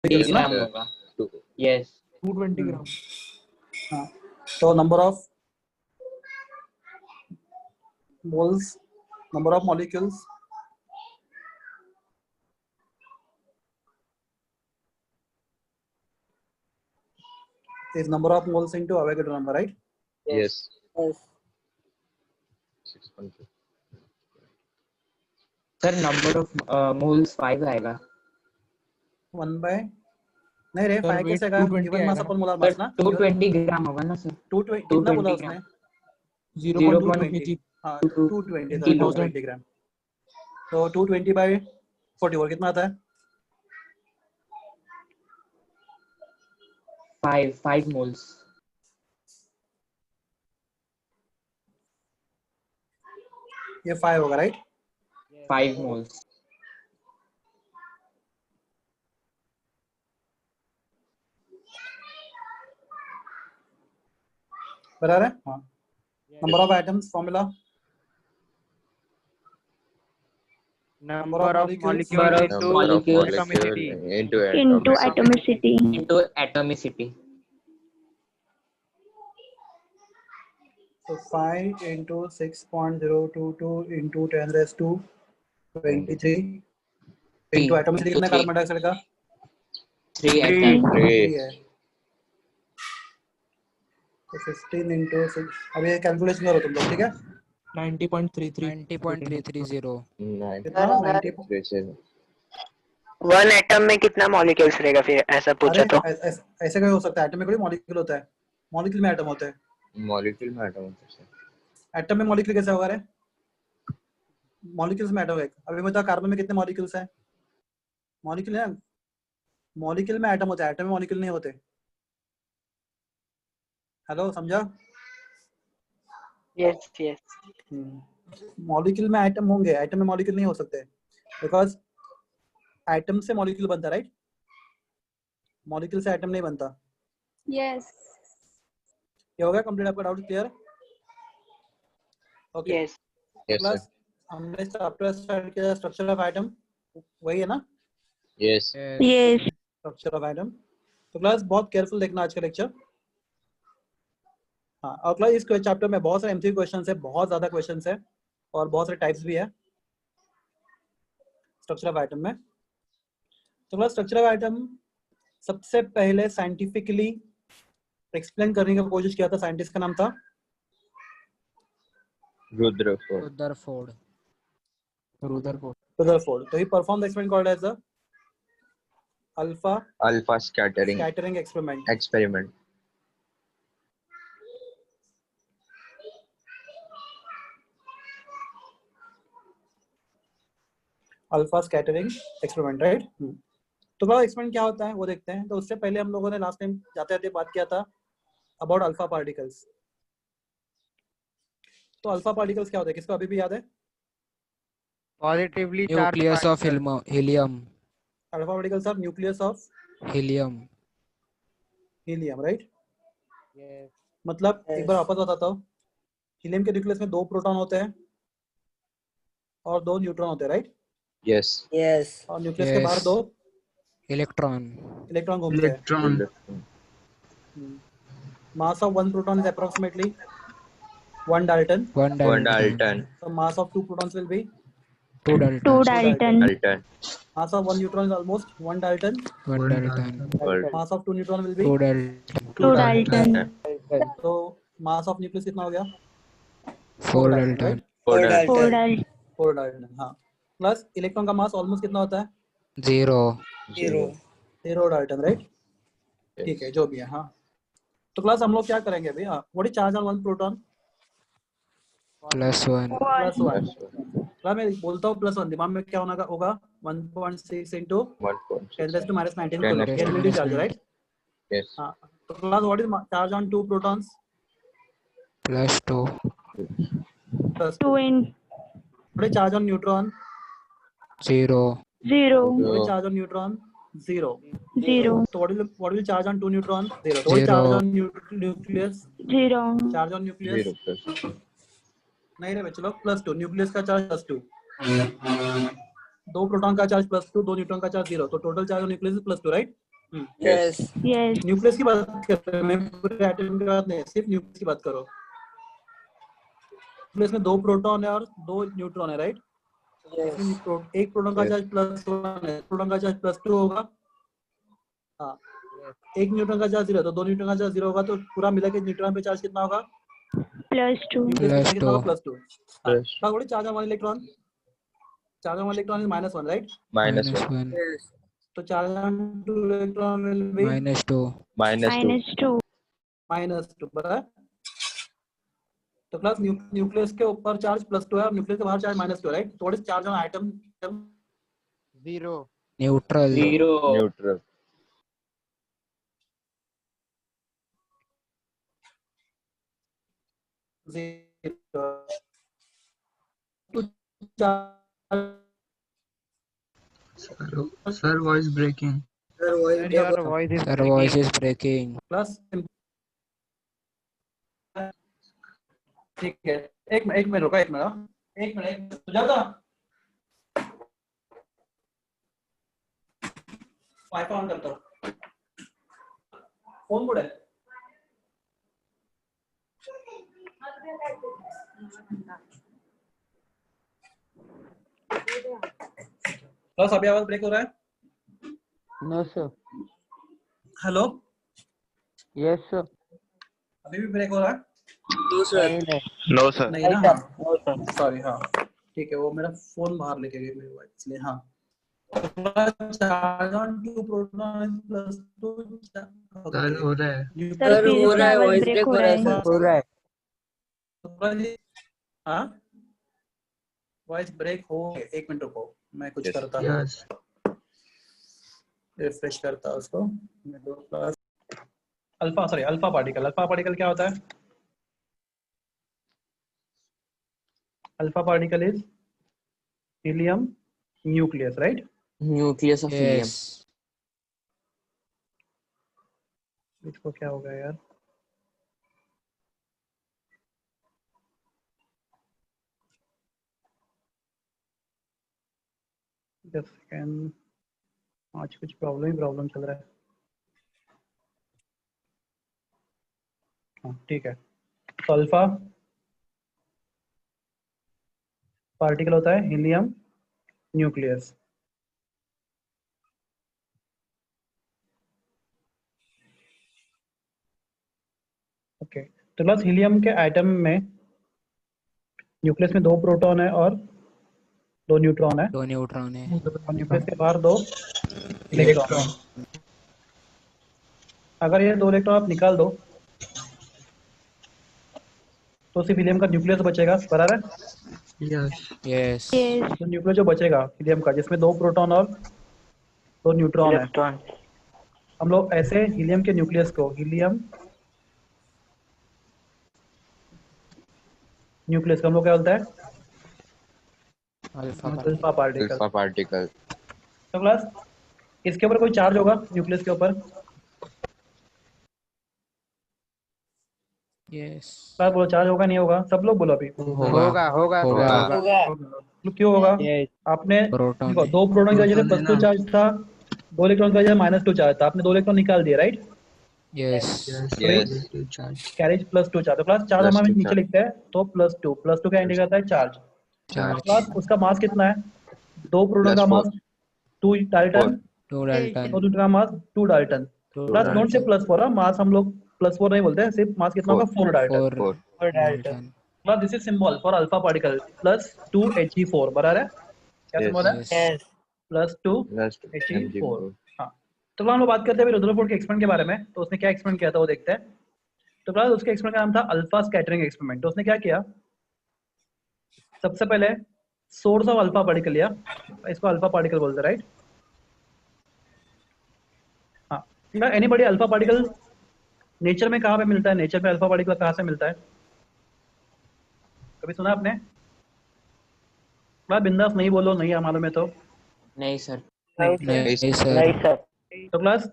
molecules ना? ग्राम होगा। Yes 220 ग्राम। हाँ, तो number of moles, number of molecules is number of moles into Avogadro number, right? Yes. Yes. 6.2. Sir number of moles 5 आएगा 1 by नहीं रे, Sir, 5 weight कैसे आएगा? 220 Given mass आएगा upon molar सर mass ना? 220 ग्राम होगा ना सर 220 कितना बोला 220 उसने? 0.2 kg। हाँ, 220 220 किलो। 220 ग्राम। तो 220 by 44 कितना आता है? 5 मोल्स। ये 5 होगा, राइट? 5 मोल्स। बराबर है? हाँ। Number of atoms formula, Number of molecules Number of into molecules atomicity. Into into atomicity. atomicity. into atomicity. so 5 into 6.022 into 10 raised to 23 into atomicity कितना कार्बन डाइऑक्साइड का? 3 एटम। 3 है। तो 15 into 6, अब ये calculation करो तुम लोग, ठीक है? 90.33 90.330। कितना? 90। 1 एटम में कितना मॉलिक्यूल्स रहेगा फिर ऐसा पूछा अरे तो? ऐसे कैसे हो सकता है? एटम में कोई मॉलिक्यूल होता है? मॉलिक्यूल में एटम होता है। Molecule में atom होता है। एटम में मॉलिक्यूल कैसे होगा रे? मॉलिक्यूल्स में एटम है। अभी बता, कार्बन में कितने मॉलिक्यूल्स हैं? मॉलिक्यूल है, मॉलिक्यूल में एटम होता है, एटम में मॉलिक्यूल नहीं होते। हेलो, समझा? Yes yes. मॉलिक्यूल में एटम होंगे, एटम में मॉलिक्यूल नहीं हो सकते, बिकॉज एटम से मॉलिक्यूल बनता है, राइट? मॉलिक्यूल से एटम नहीं बनता। Yes. ये हो गया कंप्लीट? आपका doubt clear? Okay. Yes. Yes, plus sir. हमने चैप्टर स्टार्ट किया स्ट्रक्चर ऑफ एटम, वही है ना? Yes. Yes. Structure of atom. तो क्लास बहुत केयरफुल देखना आज का लेक्चर। हाँ, और क्लास इस चैप्टर में बहुत सारे एमसीक्यू क्वेश्चंस है, बहुत ज्यादा क्वेश्चंस है और बहुत सारे टाइप्स भी है स्ट्रक्चर ऑफ एटम में। तो क्लास स्ट्रक्चर ऑफ एटम सबसे पहले साइंटिफिकली एक्सप्लेन करने की कोशिश किया था, साइंटिस्ट का नाम था Rutherford. Rutherford. रदरफोर्ड। तो he perform the experiment called as the alpha Alpha scattering scattering experiment. experiment. Alpha scattering experiment, right? तो क्या एक्सपेरिमेंट क्या होता है वो देखते हैं। तो उससे पहले हम लोगों ने लास्ट टाइम जाते जाते बात किया था अबाउट अल्फा पार्टिकल्स। तो अल्फा पार्टिकल्स क्या होते हैं, किसको अभी भी याद है? Positively charged Nucleus of particle. helium. Alpha particles are nucleus of Helium. Helium, right? Yes. मतलब एक बार वापस बताता हूँ, हीलियम के न्यूक्लियस में 2 प्रोटॉन होते हैं और 2 न्यूट्रॉन होते हैं, राइट? Yes. Yes. और न्यूक्लियस के बाहर 2 Electron. इलेक्ट्रॉन घूमते हैं। Electron. Mass of 1 proton is approximately 1 Dalton. 1 One Dalton. Dalton. So mass of 2 protons will be 2 Dalton. 2 Dalton. Dalton. mass of 1 neutron is almost 1 Dalton. 1 Dalton. Dalton. Mass of 2 neutron will be 2 Dalton. 2 Dalton. So mass of nucleus कितना हो गया? 4 Dalton, Dalton. right? 4 4 Dalton. Dalton. 4 Dalton, हाँ। Plus electron का मास almost कितना होता है? 0. 0 Dalton, right? Yes. ठीक है, जो भी है, हाँ। तो क्लास हम लोग क्या करेंगे अभी? हाँ, what is charge on 1 proton? +1. Plus 1। Plus one. Class मैं बोलता हूँ +1, दिमाग में क्या होगा? 1.6 into 10 raised to -19 10 coulomb, ये रिलेटिव चार्ज है, राइट? Yes. हाँ। तो class what is charge on 2 protons? +2. Plus 2 in what is charge on neutron? 0. 0. What is charge on neutron? 0. 0. So what will charge on 2 neutron? 0. So what is 0. charge on nucleus? 0. Charge on nucleus? 0 plus. नहीं रे चलो, +2। Nucleus का charge +2, 2 proton का charge +2, 2 neutron का charge 0। तो total charge on nucleus +2, right? Yes. Yes. Nucleus की बात कर रहे हैं, मैं पूरे एटम की बात नहीं, सिर्फ न्यूक्लियस की बात करो। न्यूक्लियस में 2 प्रोटॉन है और 2 न्यूट्रॉन है, राइट? एक प्रोटॉन का चार्ज +1 है, प्रोटॉन का चार्ज +2 होगा। हाँ, एक न्यूट्रॉन का चार्ज 0 है तो 2 न्यूट्रॉन का चार्ज 0 होगा, तो पूरा मिला के न्यूट्रॉन पे चार्ज कितना होगा? +2. न्यूक्लियस पे कितना होगा? +2। Plus थोड़ी charge on electron, charge on electron is -1, right? -1. तो charge on 2 electron will be -2. -2. -2, बराबर? तो प्लस न्यूक्लियस के ऊपर चार्ज +2 है और न्यूक्लियस के बाहर चार्ज -2 है, राइट? थोड़े charge on atom 0. Neutral. 0. Neutral. Sir, voice breaking. Sir, your voice is Sir, breaking. voice is breaking. Plus, ठीक है, एक मिनट रुको, एक मिनट सुजाता, वाईफाई ऑन करता हूँ, फोन बोर्ड है। बस अभी आवाज ब्रेक हो रहा है? No, sir. Hello, Yes, sir. अभी भी ब्रेक हो रहा है? नहीं. No sir. नहीं ना, सॉरी, हाँ ठीक है, वो मेरा फोन बाहर लेके गई मेरे वाइफ, इसलिए। हाँ, चार्ज ऑन 2 प्रोटॉन +2 सर हो रहा है। सर फिर से आवाज ब्रेक हो रहा है। हो रहा है. हाँ, वॉइस ब्रेक हो, 1 मिनट रुको, मैं कुछ Yes. करता हूँ, Yes. रिफ्रेश करता हूँ उसको। अल्फा पार्टिकल क्या होता है? Alpha particle is helium nucleus, right? Nucleus of helium. Yes. इसको क्या हो गया यार? जस्ट सेकंड, आज कुछ प्रॉब्लम चल रहा है। हाँ ठीक है, तो अल्फा पार्टिकल होता है हीलियम न्यूक्लियस। ओके, तो प्लस हीलियम के एटम में न्यूक्लियस में 2 प्रोटॉन है और 2 न्यूट्रॉन है, 2 neutron है. और न्यूक्लियस के बाहर 2 इलेक्ट्रॉन। अगर ये 2 इलेक्ट्रॉन आप निकाल दो तो सिर्फ हीलियम का न्यूक्लियस बचेगा, बराबर है? Yes. Yes. Yes. तो न्यूक्लियस जो बचेगा हीलियम का, जिसमें 2 प्रोटॉन और 2 न्यूट्रॉन है, इलेक्ट्रॉन। हम लोग ऐसे हीलियम के न्यूक्लियस को हीलियम न्यूक्लियस का हम लोग क्या बोलता है? Alpha. Alpha particle. Alpha particle. तो प्लस इसके ऊपर कोई चार्ज होगा न्यूक्लियस के ऊपर? Yes. प्लस बोलो, चार्ज होगा नहीं होगा? सब लोग बोलो अभी। होगा. क्यों होगा? Yes. आपने Proton देखो, है. 2 प्रोटॉन की वजह से प्रोटॉन है +2 ना। चार्ज था, 2 इलेक्ट्रॉन की वजह से -2 चार्ज था, आपने 2 इलेक्ट्रॉन निकाल दिए, right? Yes. Yes. Charge. Carriage +2 charge, तो प्लस चार्ज +2 हमारे नीचे चार्ज। लिखते हैं, तो +2 क्या इंडिकेट करता है? चार्ज। Charge. प्लस उसका मास कितना है? 2 प्रोटॉन का +4. मास 2 डाल्टन, 2 Dalton. 2 न्यूट्रॉन का मास 2 डाल्टन। 2 प्लस डोंट से +4, मास हम लोग +4 नहीं बोलते हैं, सिर्फ मास कितना होगा? 4 Dalton. 4 Dalton. Plus this is symbol for alpha particle, +2 He4, बराबर है? क्या सिंबल है? Yes. +2 +2 He4। Mg4. हाँ, तो हम लोग बात करते हैं अभी रुदरफोर्ड के एक्सपेरिमेंट के बारे में। तो उसने क्या एक्सपेरिमेंट किया था वो देखते हैं। तो प्लस उसके एक्सपेरिमेंट का नाम था अल्फा स्कैटरिंग एक्सपेरिमेंट। तो उसने क्या किया? सबसे पहले सोर्स ऑफ अल्फा पार्टिकल लिया, इसको अल्फा पार्टिकल बोलते हैं, राइट? हाँ, एनीबॉडी अल्फा पार्टिकल नेचर में कहाँ पे मिलता है? नेचर में अल्फा पार्टिकल कहाँ से मिलता है? कभी सुना आपने? बड़ा बिंदास नहीं बोलो, नहीं है मालूम है तो। नहीं सर। नहीं सर. नहीं सर। तो प्लस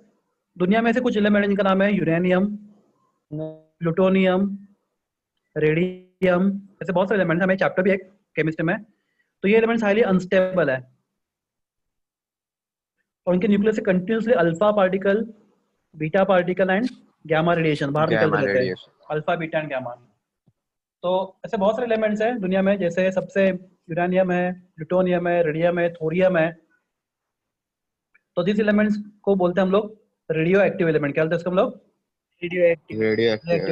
दुनिया में से कुछ एलिमेंट जिनका नाम है यूरेनियम, प्लूटोनियम, रेडियम, ऐसे बहुत सारे एलिमेंट्स, हमें चैप्टर भी है केमिस्ट्री में। तो ये एलिमेंट्स हाईली अनस्टेबल है। और उनके न्यूक्लियस से continuously alpha particle, beta particle and gamma radiation बाहर निकलते रहते हैं, अल्फा बीटा एंड गामा। तो ऐसे बहुत सारे एलिमेंट्स हैं दुनिया में, जैसे सबसे यूरेनियम है, प्लूटोनियम है, रेडियम है, थोरियम है। तो दिस एलिमेंट्स को बोलते हैं हम लोग रेडियो एक्टिव एलिमेंट। क्या बोलते हैं इसको हम लोग? रेडियो एक्टिव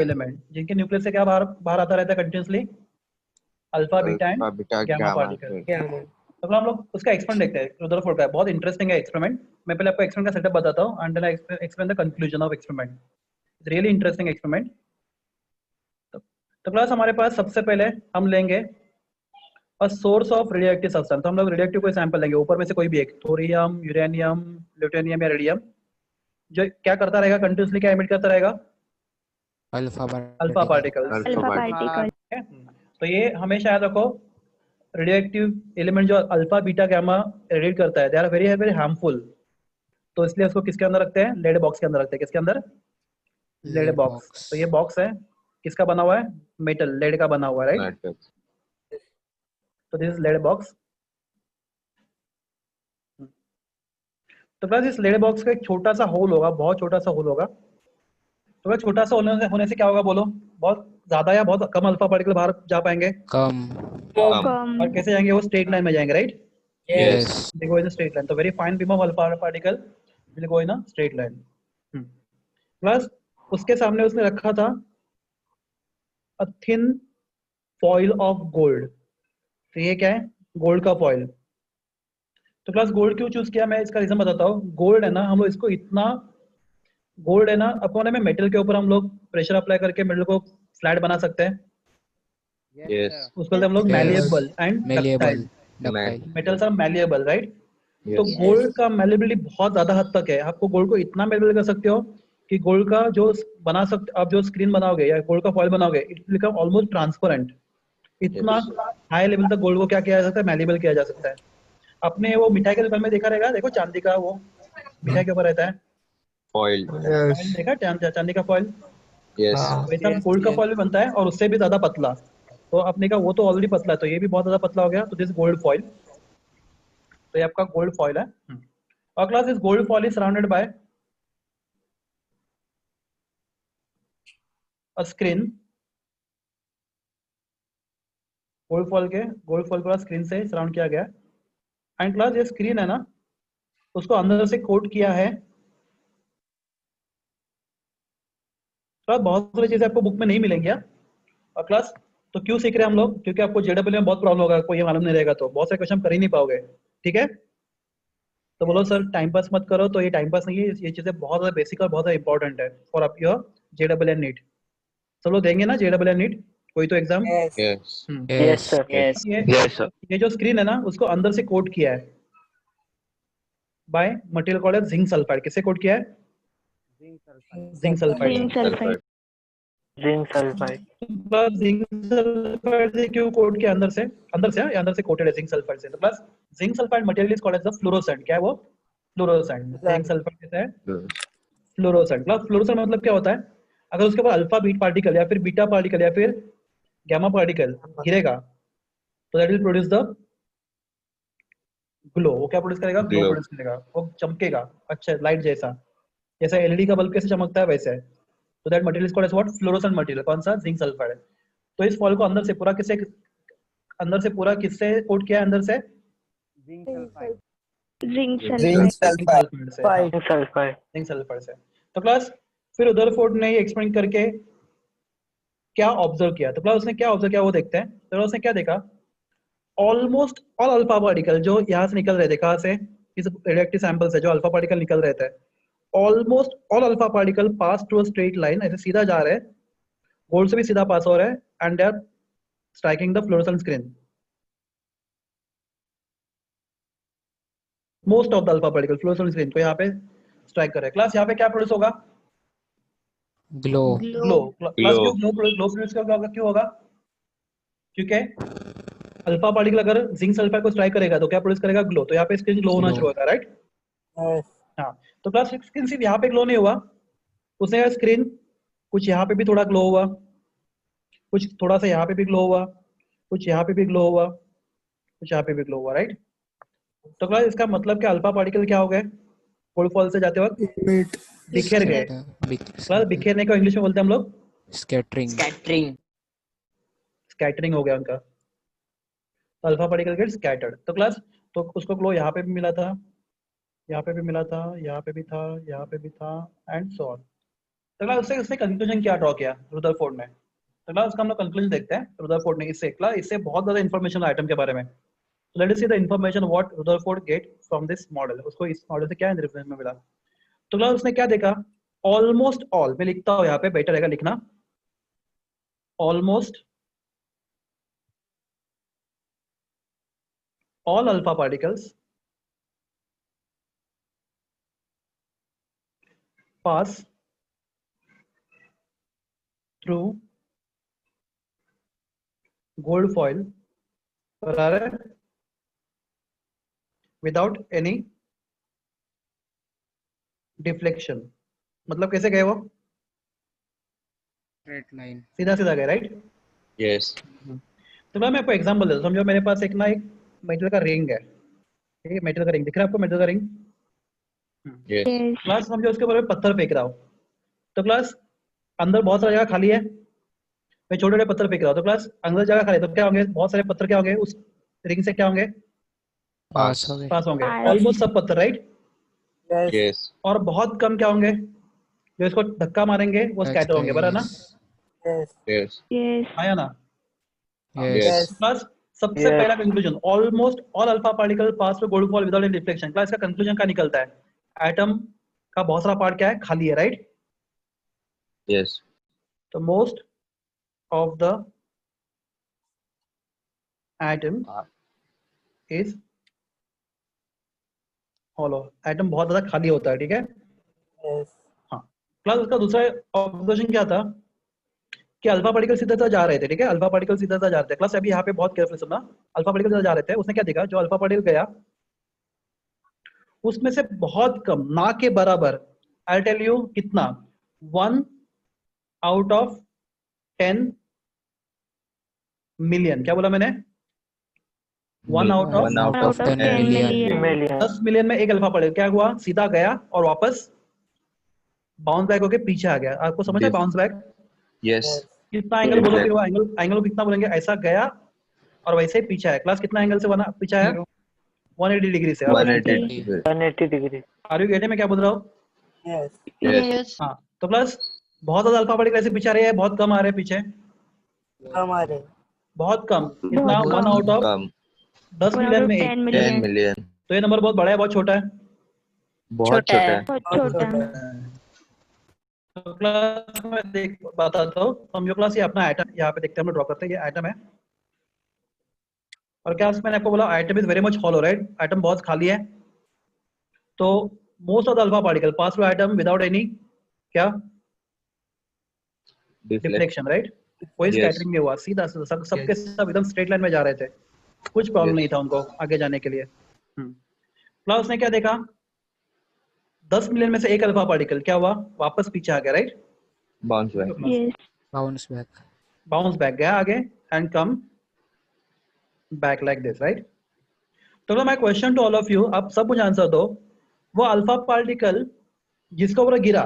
एलिमेंट, जिनके न्यूक्लियस से क्या बाहर आता रहता है continuously? Alpha beta and gamma particle. तो हम लोग उसका एक्सपेरिमेंट देखते हैं, रुदरफोर्ड का। बहुत इंटरेस्टिंग है एक्सपेरिमेंट। मैं पहले आपको एक्सपेरिमेंट का सेटअप बताता हूँ and then explain the conclusion of experiment. It's really interesting experiment. तो क्लास हमारे पास सबसे पहले हम लेंगे a source of radioactive substance. तो हम लोग रेडियोएक्टिव कोई सैंपल लेंगे, ऊपर में से कोई भी एक, थोरियम, यूरेनियम, प्लूटोनियम या रेडियम, जो क्या करता रहेगा, कंटिन्यूसली क्या एमिट करता रहेगा? Alpha particle. तो ये हमेशा याद रखो, रेडियोएक्टिव एलिमेंट जो अल्फा बीटा गामा रेडिएट करता है, they are very very harmful. तो इसलिए उसको किसके अंदर रखते हैं? लेड बॉक्स के अंदर रखते हैं। किसके अंदर? Lead box. तो ये बॉक्स है, किसका बना हुआ है? मेटल, लेड का बना हुआ है, राइट? तो दिस इज लेड बॉक्स। तो प्लस इस लेड बॉक्स का एक छोटा सा होल होगा, बहुत छोटा सा होल होगा। तो वह छोटा सा होने से क्या होगा बोलो? बहुत ज्यादा या बहुत कम अल्फा पार्टिकल बाहर जा पाएंगे? कम। और कैसे जाएंगे? वो स्ट्रेट लाइन में जाएंगे, right? Yes. They go in a straight line. तो very fine beam of alpha particle will go in a straight line. Plus उसके सामने उसने रखा था a thin foil of gold. तो ये क्या है? गोल्ड का फॉइल। तो क्लास गोल्ड क्यों चूज किया, मैं इसका रीजन बताता हूँ। गोल्ड है ना, हम लोग इसको इतना, गोल्ड है ना, अपने में मेटल के ऊपर हम लोग प्रेशर अप्लाई करके मेटल को फ्लैट बना सकते हैं। उसको हम लोग malleable and ductile. Metals are malleable, right? तो गोल्ड का मैलिएबिलिटी बहुत ज्यादा हद तक है। आपको गोल्ड को इतना मैलिएबल कर सकते हो कि गोल्ड का जो बना सकते, आप जो स्क्रीन बनाओगे या गोल्ड का फॉइल बनाओगे, it will become almost transparent. इतना हाई लेवल तक गोल्ड को क्या किया जा सकता है? मैलिएबल किया जा सकता है। अपने वो मिठाई के दुकान में देखा रहेगा, देखो चांदी का वो मिठाई के ऊपर रहता है फॉइल, देखा चांदी का फॉइल? वैसा गोल्ड का फॉइल भी बनता है और उससे भी ज्यादा पतला। तो आपने कहा वो तो ऑलरेडी पतला है, तो ये भी बहुत ज्यादा पतला हो गया। तो दिस गोल्ड फॉइल, तो ये आपका गोल्ड फॉइल है। और क्लास इस gold foil is surrounded by a screen. Gold foil को स्क्रीन से सराउंड किया गया। एंड क्लास ये स्क्रीन है ना, उसको अंदर से कोट किया है। क्लास बहुत सारी चीजें आपको बुक में नहीं मिलेंगी। और क्लास तो क्यों सीख रहे हैं हम लोग? क्योंकि आपको जेडब्ल्यू में बहुत प्रॉब्लम होगा, आपको ये मालूम नहीं रहेगा तो बहुत सारे क्वेश्चन कर ही नहीं पाओगे, ठीक है? तो बोलो सर टाइम पास मत करो, तो ये टाइम पास नहीं है, ये चीजें बहुत ज्यादा बेसिक और बहुत ज्यादा इंपॉर्टेंट है फॉर आप योर जेडब्ल्यू नीट। सब लोग देंगे ना जेडब्ल्यू नीट कोई तो एग्जाम? Yes sir. ये जो स्क्रीन है ना, उसको अंदर से कोट किया है by material called as zinc sulphide. किससे कोट किया है? Zinc sulphide. जिंक सल्फाइड से क्यों कोट किया? अंदर से कोटेड है जिंक सल्फाइड से। तो plus zinc sulphide material is called as the fluorescent. क्या है वो? फ्लोरोसेंट। जिंक सल्फाइड कैसा है? फ्लोरोसेंट। प्लस फ्लोरोसेंट मतलब क्या होता है? अगर उसके ऊपर अल्फा बीट पार्टिकल या फिर बीटा पार्टिकल या फिर गामा पार्टिकल गिरेगा तो that will produce the glow. वो क्या प्रोड्यूस करेगा? ग्लो प्रोड्यूस करेगा, वो चमकेगा, अच्छा लाइट जैसा एलईडी का बल्ब कैसे चमकता है वैसे। तो that material is called as what? Fluorescent material. कौन सा? Zinc sulphide. तो इस फॉइल को अंदर से पूरा किससे कोट किया है? अंदर से जिंक सल्फाइड से। तो क्लास फिर रुदरफोर्ड ने एक्सपेरिमेंट करके क्या ऑब्जर्व किया? तो क्लास उसने क्या ऑब्जर्व किया वो देखते हैं। तो उसने क्या देखा? ऑलमोस्ट ऑल अल्फा पार्टिकल जो यहाँ से निकल रहे थे, कहाँ से? इस रेडियोएक्टिव सैंपल से जो अल्फा पार्टिकल निकल रहे थे, almost all alpha particle pass to a straight line, ऐसे सीधा जा रहे हैं, गोल्ड से भी सीधा पास हो रहा है and they are striking the fluorescent screen. Most of the alpha particle fluorescent screen को यहाँ पे स्ट्राइक कर रहे हैं। क्लास यहाँ पे क्या प्रोड्यूस होगा? ग्लो। क्लास ग्लो प्रोड्यूस क्यों होगा? क्योंकि अल्फा पार्टिकल अगर जिंक सल्फाइड को स्ट्राइक करेगा तो क्या प्रोड्यूस करेगा? ग्लो। तो यहाँ पे स्क्रीन ग्लो होना शुरू होगा, राइट? हाँ। तो क्लास स्क्रीन सिर्फ यहाँ पे ग्लो नहीं हुआ, उसने स्क्रीन कुछ यहाँ पे भी थोड़ा ग्लो हुआ, कुछ थोड़ा सा यहाँ पे भी ग्लो हुआ, कुछ यहाँ पे भी ग्लो हुआ, कुछ यहाँ पे भी ग्लो हुआ, राइट? तो क्लास इसका मतलब क्या? अल्फा पार्टिकल क्या हो गए? गोल्ड फॉल से जाते वक्त बिखेर गए। क्लास बिखेरने को इंग्लिश में बोलते हैं हम लोग स्कैटरिंग। स्कैटरिंग। स्कैटरिंग हो गया उनका, तो अल्फा पार्टिकल गेट स्कैटर्ड। तो क्लास तो उसको ग्लो यहाँ पे भी मिला था, यहाँ पे भी मिला था, यहाँ पे भी था, यहाँ पे भी था एंड सो ऑन। तो क्लास उससे कंक्लूजन क्या ड्रॉ किया रुदरफोर्ड ने? तो क्लास उसका हम लोग कंक्लूजन देखते हैं रुदरफोर्ड ने। इससे बहुत ज्यादा इन्फॉर्मेशन आइटम के बारे में। Let us see the information what Rutherford get from this model. उसको इस मॉडल से क्या इन्फॉर्मेशन में मिला? तो क्लास उसने क्या देखा? ऑलमोस्ट ऑल, मैं लिखता हूँ यहाँ पे, बेटर रहेगा लिखना, almost all alpha particles pass through gold foil without any deflection। मतलब कैसे गए वो? स्ट्रेट लाइन, सीधा सीधा गए, राइट? Yes. तो मैं आपको एग्जांपल देता हूँ। समझो मेरे पास एक मेटल का रिंग है, ठीक है? मेटल का रिंग दिख रहा है आपको? मेटल का रिंग। Yes. Yes. क्लास समझो उसके ऊपर मैं पत्थर फेंक रहा हूँ। तो क्लास अंदर बहुत सारी जगह खाली है, मैं छोटे छोटे पत्थर फेंक रहा हूँ। तो क्लास अंदर जगह खाली है, तो क्या होंगे? बहुत सारे पत्थर क्या होंगे उस रिंग से? क्या होंगे? पास हो गए। पास होंगे। पास। ऑलमोस्ट सब पत्थर, राइट? Yes. और बहुत कम क्या होंगे? जो इसको धक्का मारेंगे वो स्कैटर होंगे, बराबर ना? Yes. Yes. आया ना? यस। क्लास सबसे पहला conclusion, almost all alpha particle pass through gold fall without any reflection. Class का कंक्लूजन क्या निकलता है? एटम का बहुत सारा पार्ट क्या है? खाली है, राइट? Yes. तो most of the atom is hollow. Atom बहुत ज्यादा खाली होता है, ठीक है? हाँ। क्लास उसका दूसरा ऑब्जर्वेशन क्या था कि अल्फा पार्टिकल सीधा सीधा जा रहे थे, ठीक है? अल्फा पार्टिकल सीधा सीधा जा रहे थे। क्लास अभी यहाँ पे बहुत केयरफुल सुनना। अल्फा पार्टिकल सीधा जा रहे थे, उसने क्या देखा? जो अल्फा पार्टिकल गया उसमें से बहुत कम, ना के बराबर, आई टेल यू कितना, 1 आउट ऑफ 10 मिलियन। क्या बोला मैंने? 1 out of 1 out of 10 million. 10 million में एक अल्फा पार्टिकल क्या हुआ? सीधा गया और वापस बाउंस बैक होके पीछे आ गया। आपको समझ है बाउंस बैक? Yes. कितना एंगल बोलोगे? वो एंगल कितना बोलेंगे? ऐसा गया और वैसे ही पीछे आया। क्लास कितना एंगल से बना पीछे आया? 180 डिग्री से। 180 degree. आर यू गेटिंग मैं क्या बोल रहा हूँ? Yes. हाँ। तो प्लस बहुत ज्यादा अल्फा पार्टिकल ऐसे पीछे आ रहे हैं, बहुत कम आ रहे हैं पीछे, बहुत कम। कितना? 1 आउट ऑफ Come. 10 मिलियन में 10 एक। 10 million. million. तो ये नंबर बहुत बड़ा है, बहुत छोटा है? बहुत छोटा है. बहुत छोटा। तो क्लास में देख बताता हूँ। समझो क्लास ये अपना एटम यहाँ पे देखते हैं, हम लोग ड्रॉ करते हैं। ये एटम है और क्या मैंने आपको बोला atom is very much hollow, right? Atom बहुत खाली है। तो most of the alpha particle pass through atom without any क्या? Deflection, right? कोई Yes. स्कैटरिंग नहीं हुआ, सीधा सबके सब एकदम स्ट्रेट लाइन में जा रहे थे, कुछ प्रॉब्लम Yes. नहीं था उनको आगे जाने के लिए। प्लस उसने क्या देखा? 10 मिलियन में से एक अल्फा पार्टिकल क्या हुआ? वापस पीछे आ गया, right? Bounce back. Yes. Bounce back. Bounce back गया आगे and come back like this, right? तो my question to all of you, आप सब मुझे आंसर दो। वो अल्फा पार्टिकल जिसके ऊपर गिरा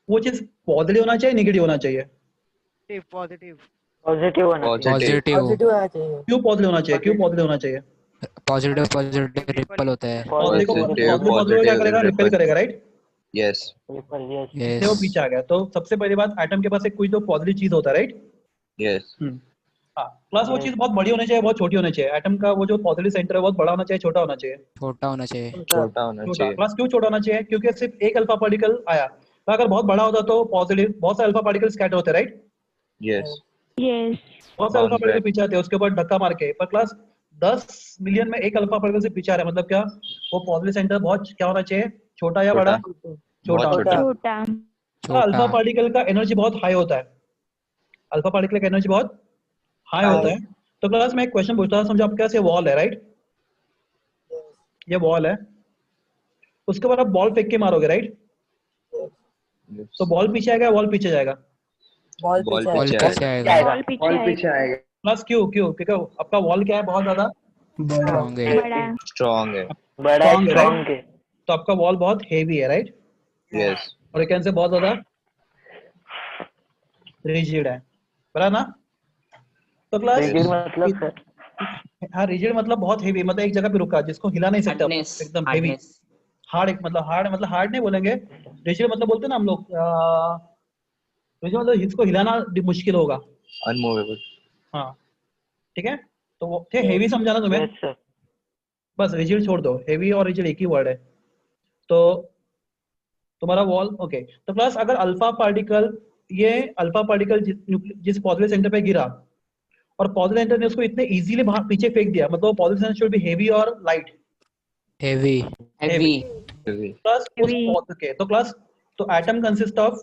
वो चीज पॉजिटिव होना चाहिए, नेगेटिव होना चाहिए? पॉजिटिव पॉजिटिव होना चाहिए। पॉजिटिव। क्यों पॉजिटिव होना चाहिए? क्यों पॉजिटिव होना चाहिए? पॉजिटिव रिपल होता है। पॉजिटिव क्या करेगा? रिपेल करेगा, राइट? Yes. इसलिए वो पीछे आ गया। तो सबसे पहली बात, एटम के पास एक कोई तो पॉजिटिव चीज होता है, राइट? Yes. हाँ। प्लस वो चीज बहुत बड़ी होनी चाहिए, बहुत छोटी होनी चाहिए। एटम का वो जो पॉजिटिव सेंटर है बहुत बड़ा होना चाहिए, छोटा होना चाहिए? छोटा होना चाहिए। छोटा होना छोटा। चाहिए. प्लस क्यों छोटा होना चाहिए? क्योंकि सिर्फ एक अल्फा पार्टिकल आया। तो अगर बहुत बड़ा होता तो पॉजिटिव, बहुत सारे अल्फा पार्टिकल स्कैटर होते, राइट? Yes. Yes. बहुत सारे अल्फा Bounce पार्टिकल back. पीछे आते हैं उसके ऊपर धक्का मार के। पर क्लास 10 मिलियन में एक अल्फा पार्टिकल से पीछे आ रहा है, मतलब क्या? वो पॉजिटिव सेंटर बहुत क्या होना चाहिए? छोटा या बड़ा? छोटा बहुत होना चाहिए। छोटा। अल्फा पार्टिकल का एनर्जी बहुत हाई होता है। अल्फा पार्टिकल का एनर्जी बहुत हाई होता है। तो क्लास में एक क्वेश्चन पूछता हूँ। समझो आपके पास ये वॉल है, राइट? ये वॉल है, उसके ऊपर आप बॉल फेंक के मारोगे, राइट? Yes. तो बॉल पीछे आएगा, वॉल पीछे जाएगा? बॉल बॉल पीछे कैसे आएगा. आएगा? बॉल पीछे आएगा। प्लस क्यों? क्योंकि आपका वॉल क्या है? बहुत ज्यादा स्ट्रॉन्ग है। बड़ा। Strong है. बड़ा Strong है, स्ट्रॉन्ग है। तो आपका वॉल बहुत हेवी है, राइट? Yes. और यू कैन से बहुत ज्यादा रिजिड है, बराबर ना? तो क्लास रिजिड मतलब सर? हाँ, रिजिड मतलब बहुत हेवी, मतलब एक जगह पे रुका, जिसको हिला नहीं सकते, हार्डनेस, एकदम हेवी। हार्डनेस। हार्ड मतलब हार्ड नहीं बोलेंगे, रिजिड मतलब बोलते हैं ना हम लोग, रिजिड मतलब इसको हिलाना मुश्किल होगा। Unmovable. हाँ, ठीक है। तो वो थे हेवी, समझाना तुम्हें? Yes sir. बस रिजिड छोड़ दो, हेवी और रिजिड एक ही वर्ड है। तो तुम्हारा वॉल, ओके। तो क्लास अगर अल्फा पार्टिकल, ये अल्फा पार्टिकल जिस पॉजिटिव सेंटर पे गिरा और पॉजिटिव सेंटर ने उसको इतने इजीली पीछे फेंक दिया, मतलब positive center should be heavy और light. heavy, Heavy. Heavy. Class उस Heavy. ओके, तो क्लास तो एटम कंसिस्ट ऑफ,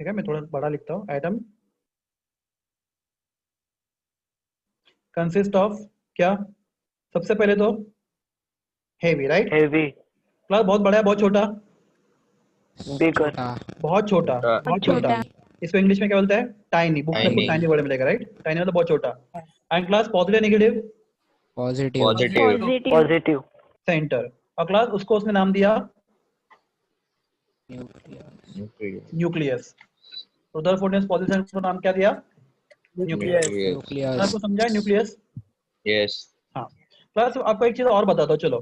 ठीक है मैं थोड़ा बड़ा लिखता हूँ, एटम कंसिस्ट ऑफ क्या? सबसे पहले तो हेवी, राइट? हेवी। क्लास बहुत बड़ा है, बहुत छोटा? बिगर। छोटा, बहुत छोटा, बहुत छोटा। छोटा। इसको इंग्लिश में क्या बोलते हैं? टाइनी। बुक में आपको Tiny. टाइनी वर्ड मिलेगा, राइट? टाइनी मतलब बहुत छोटा। And class positive negative positive, Positive. Positive. Positive. Centre, और क्लास उसको उसने नाम दिया nucleus, Nucleus. न्यूक्लियस। रुदरफोर्ड ने पॉजिटिव सेंटर को नाम क्या दिया? न्यूक्लियस। Nucleus. nucleus, आपको समझा है न्यूक्लियस? Yes. हाँ। क्लास आपको एक चीज और बताता हूँ, चलो।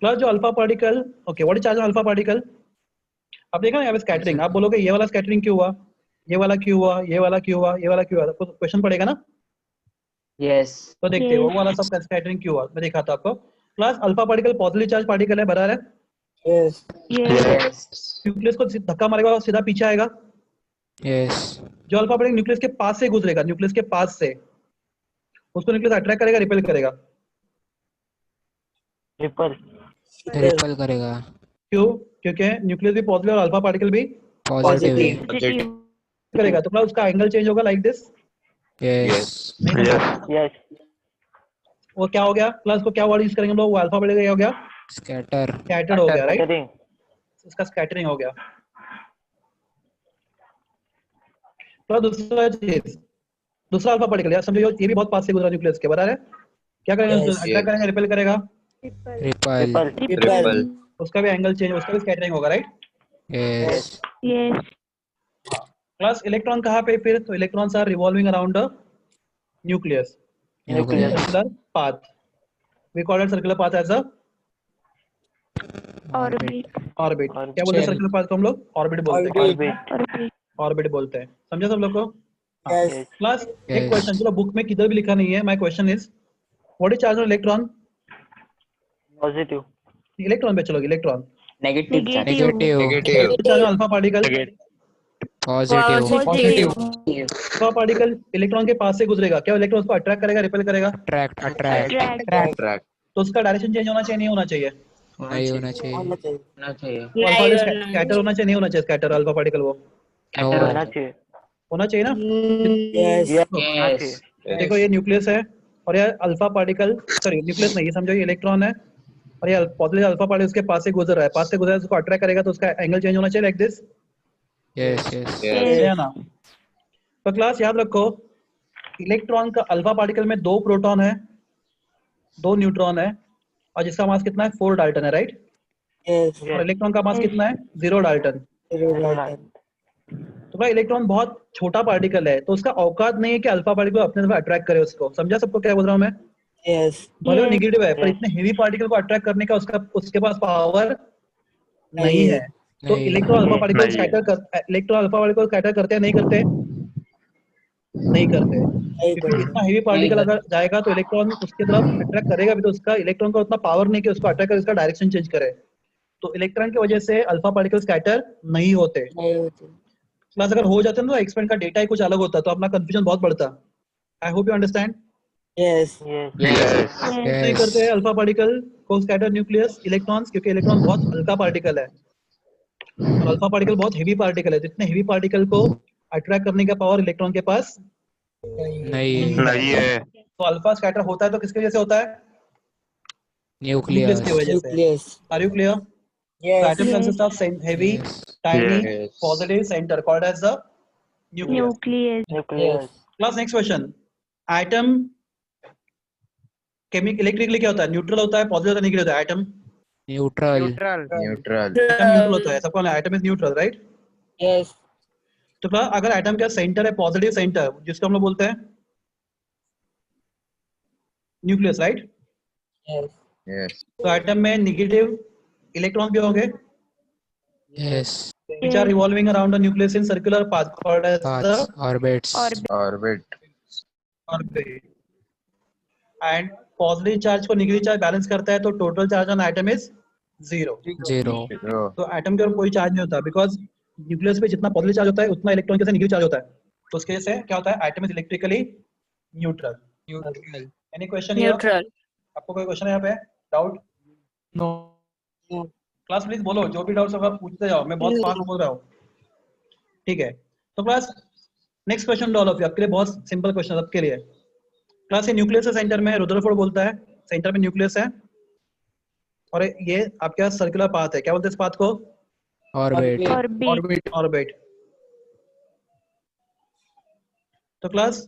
क्लास जो alpha particle, okay, what is charge on alpha particle? आप देखा ना यहाँ पे स्कैटरिंग, आप बोलोगे ये वाला स्कैटरिंग क्यों हुआ, ये वाला क्यों हुआ, ये वाला क्यों हुआ, ये वाला क्यों हुआ? आपको क्वेश्चन पड़ेगा ना? Yes. तो देखते हैं वो Yes. वाला सब स्कैटरिंग क्यों हुआ, मैं दिखाता हूँ आपको। Class alpha particle positive charge particle है, बराबर है? Yes. Yes. न्यूक्लियस को धक्का मारेगा और सीधा पीछे आएगा। yes, जो अल्फा पार्टिकल न्यूक्लियस के पास से गुजरेगा, न्यूक्लियस के पास से, उसको न्यूक्लियस अट्रैक्ट करेगा, रिपेल करेगा। रिपल। repel करेगा, क्यों? क्योंकि न्यूक्लियस भी पॉजिटिव और अल्फा पार्टिकल भी positive है, Positive. करेगा, तो क्लास उसका एंगल चेंज होगा लाइक दिस। yes, नहीं समझा? यस। वो क्या हो गया क्लास, को क्या वर्ड यूज करेंगे हम लोग? वो अल्फा पार्टिकल क्या हो गया? scatter, स्कैटर्ड हो गया, राइट? स्कैटरिंग। इसका स्कैटरिंग हो गया। तो दूसरा अल्फा पार्टिकल, यार समझो ये भी बहुत पास से गुजरा न्यूक्लियस के, बराबर है? क्या करेगा? Yes. अट्रैक्ट करेगा, रिपेल करेगा, repel, रिपल। Repel. उसका भी एंगल चेंज, उसका भी स्कैटरिंग होगा, right? yes, Yes. Class electron कहाँ पे फिर? तो electrons are revolving around the nucleus, nucleus, circular path. We call it circular path as a Orbit. Orbit. क्या बोलते हैं Shell. सर्कुलर पाथ को? हम लोग ऑर्बिट बोलते हैं। ऑर्बिट। Orbit. ऑर्बिट बोलते हैं, समझा सब लोग को? Yes. क्लास एक Yes. क्वेश्चन, चलो बुक में किधर भी लिखा नहीं है, my question is what is charge on electron? Positive. Electron पे चलो, electron Negative charge. Negative. negative, Negative. Charge on alpha particle? positive, Positive. Alpha particle electron के पास से गुजरेगा, क्या इलेक्ट्रॉन उसको अट्रैक्ट करेगा, रिपेल करेगा? attract, attract, Attract. Track. तो उसका डायरेक्शन चेंज होना चाहिए, नहीं होना चाहिए? नहीं होना चाहिए, होना चाहिए। तो अल्फा स्कैटर होना चाहिए, नहीं होना चाहिए स्कैटर अल्फा पार्टिकल? वो Scatter होना चाहिए। होना चाहिए ना? Yes. यस होना Yes. चाहिए। देखो ये न्यूक्लियस है और ये अल्फा पार्टिकल, सॉरी न्यूक्लियस नहीं, ये समझो ये इलेक्ट्रॉन है और ये पॉजिटिव अल्फा पार्टिकल उसके पास से गुजर रहा है, पास से गुजर रहा है, उसको अट्रैक्ट करेगा तो उसका एंगल चेंज होना चाहिए like this, yes, yes, Yes. है ना? तो क्लास याद रखो, इलेक्ट्रॉन का अल्फा पार्टिकल में 2 प्रोटॉन है, 2 न्यूट्रॉन है, और जिसका मास कितना है? 4 डाल्टन है, राइट? Yes. और इलेक्ट्रॉन का मास कितना है? 0 डाल्टन। तो भाई इलेक्ट्रॉन बहुत छोटा पार्टिकल है, तो उसका औकात नहीं है कि अल्फा पार्टिकल अपने तरफ अट्रैक्ट करे उसको। समझा सबको क्या बोल रहा हूँ मैं? Yes. भले वो Yes. नेगेटिव है, पर Yes. इतने हेवी पार्टिकल को अट्रैक्ट करने का उसके पास पावर नहीं है। तो नहीं, इलेक्ट्रॉन अल्फा पार्टिकल स्कैटर करते हैं, नहीं करते? नहीं करते, क्योंकि इतना हेवी पार्टिकल अगर जाएगा तो इलेक्ट्रॉन उसके तरफ अट्रैक्ट करेगा भी, तो उसका इलेक्ट्रॉन का उतना पावर नहीं कि उसको अट्रैक्ट करे, उसका डायरेक्शन चेंज करे। तो इलेक्ट्रॉन की वजह से अल्फा पार्टिकल स्कैटर नहीं होते। प्लस अगर हो जाते ना तो एक्सपेरिमेंट का डेटा ही कुछ अलग होता, तो अपना कंफ्यूजन बहुत बढ़ता। I hope you understand. Yes. Yes. Yes. नहीं करते हैं अल्फा पार्टिकल को स्कैटर न्यूक्लियस इलेक्ट्रॉन्स, क्योंकि इलेक्ट्रॉन बहुत हल्का पार्टिकल है और अल्फा पार्टिकल बहुत हेवी पार्टिकल है। जितने हेवी पार्टिकल को अट्रैक्ट करने का पावर इलेक्ट्रॉन के पास नहीं, है। तो अल्फा स्कैटर होता है तो किसकी वजह से होता है? न्यूक्लियस की nucleus, वजह से। Nucleus. Are you clear? Yes. Atom consists of heavy, yes, tiny, Yes. positive center called as the nucleus. Nucleus. Nucleus. Class next question. Atom chemical electrically क्या होता है? न्यूट्रल होता है, पॉजिटिव होता है, नेगेटिव होता है? Atom neutral neutral neutral neutral होता है, सबको atom is neutral, right? Yes. तो क्या अगर एटम का सेंटर है पॉजिटिव सेंटर, जिसको हम लोग बोलते हैं न्यूक्लियस, राइट? Yes. यस तो एटम में नेगेटिव इलेक्ट्रॉन भी होंगे yes which are revolving around the nucleus in circular path called as the paths orbits orbit orbit. And positive charge को negative charge बैलेंस करता है, तो total charge on atom is 0. 0 तो atom के ऊपर कोई चार्ज नहीं होता, बिकॉज न्यूक्लियस पे जितना पॉजिटिव चार्ज होता है उतना इलेक्ट्रॉन के साथ नेगेटिव चार्ज होता है, तो उसके वजह से क्या होता है? Atom is electrically neutral. Any question here? Neutral आपको कोई क्वेश्चन है यहाँ पे? डाउट? No. क्लास प्लीज बोलो, जो भी डाउट्स होगा पूछते जाओ, मैं बहुत फास्ट बोल रहा हूँ, ठीक है? तो class next question all of you, आपके लिए बहुत सिंपल क्वेश्चन सबके लिए. क्लास ये न्यूक्लियस है सेंटर में, रुदरफोर्ड बोलता है सेंटर में न्यूक्लियस है, और ये आपके पास सर्कुलर पाथ है, क्या बोलते हैं इस पाथ को? orbit orbit orbit. तो क्लास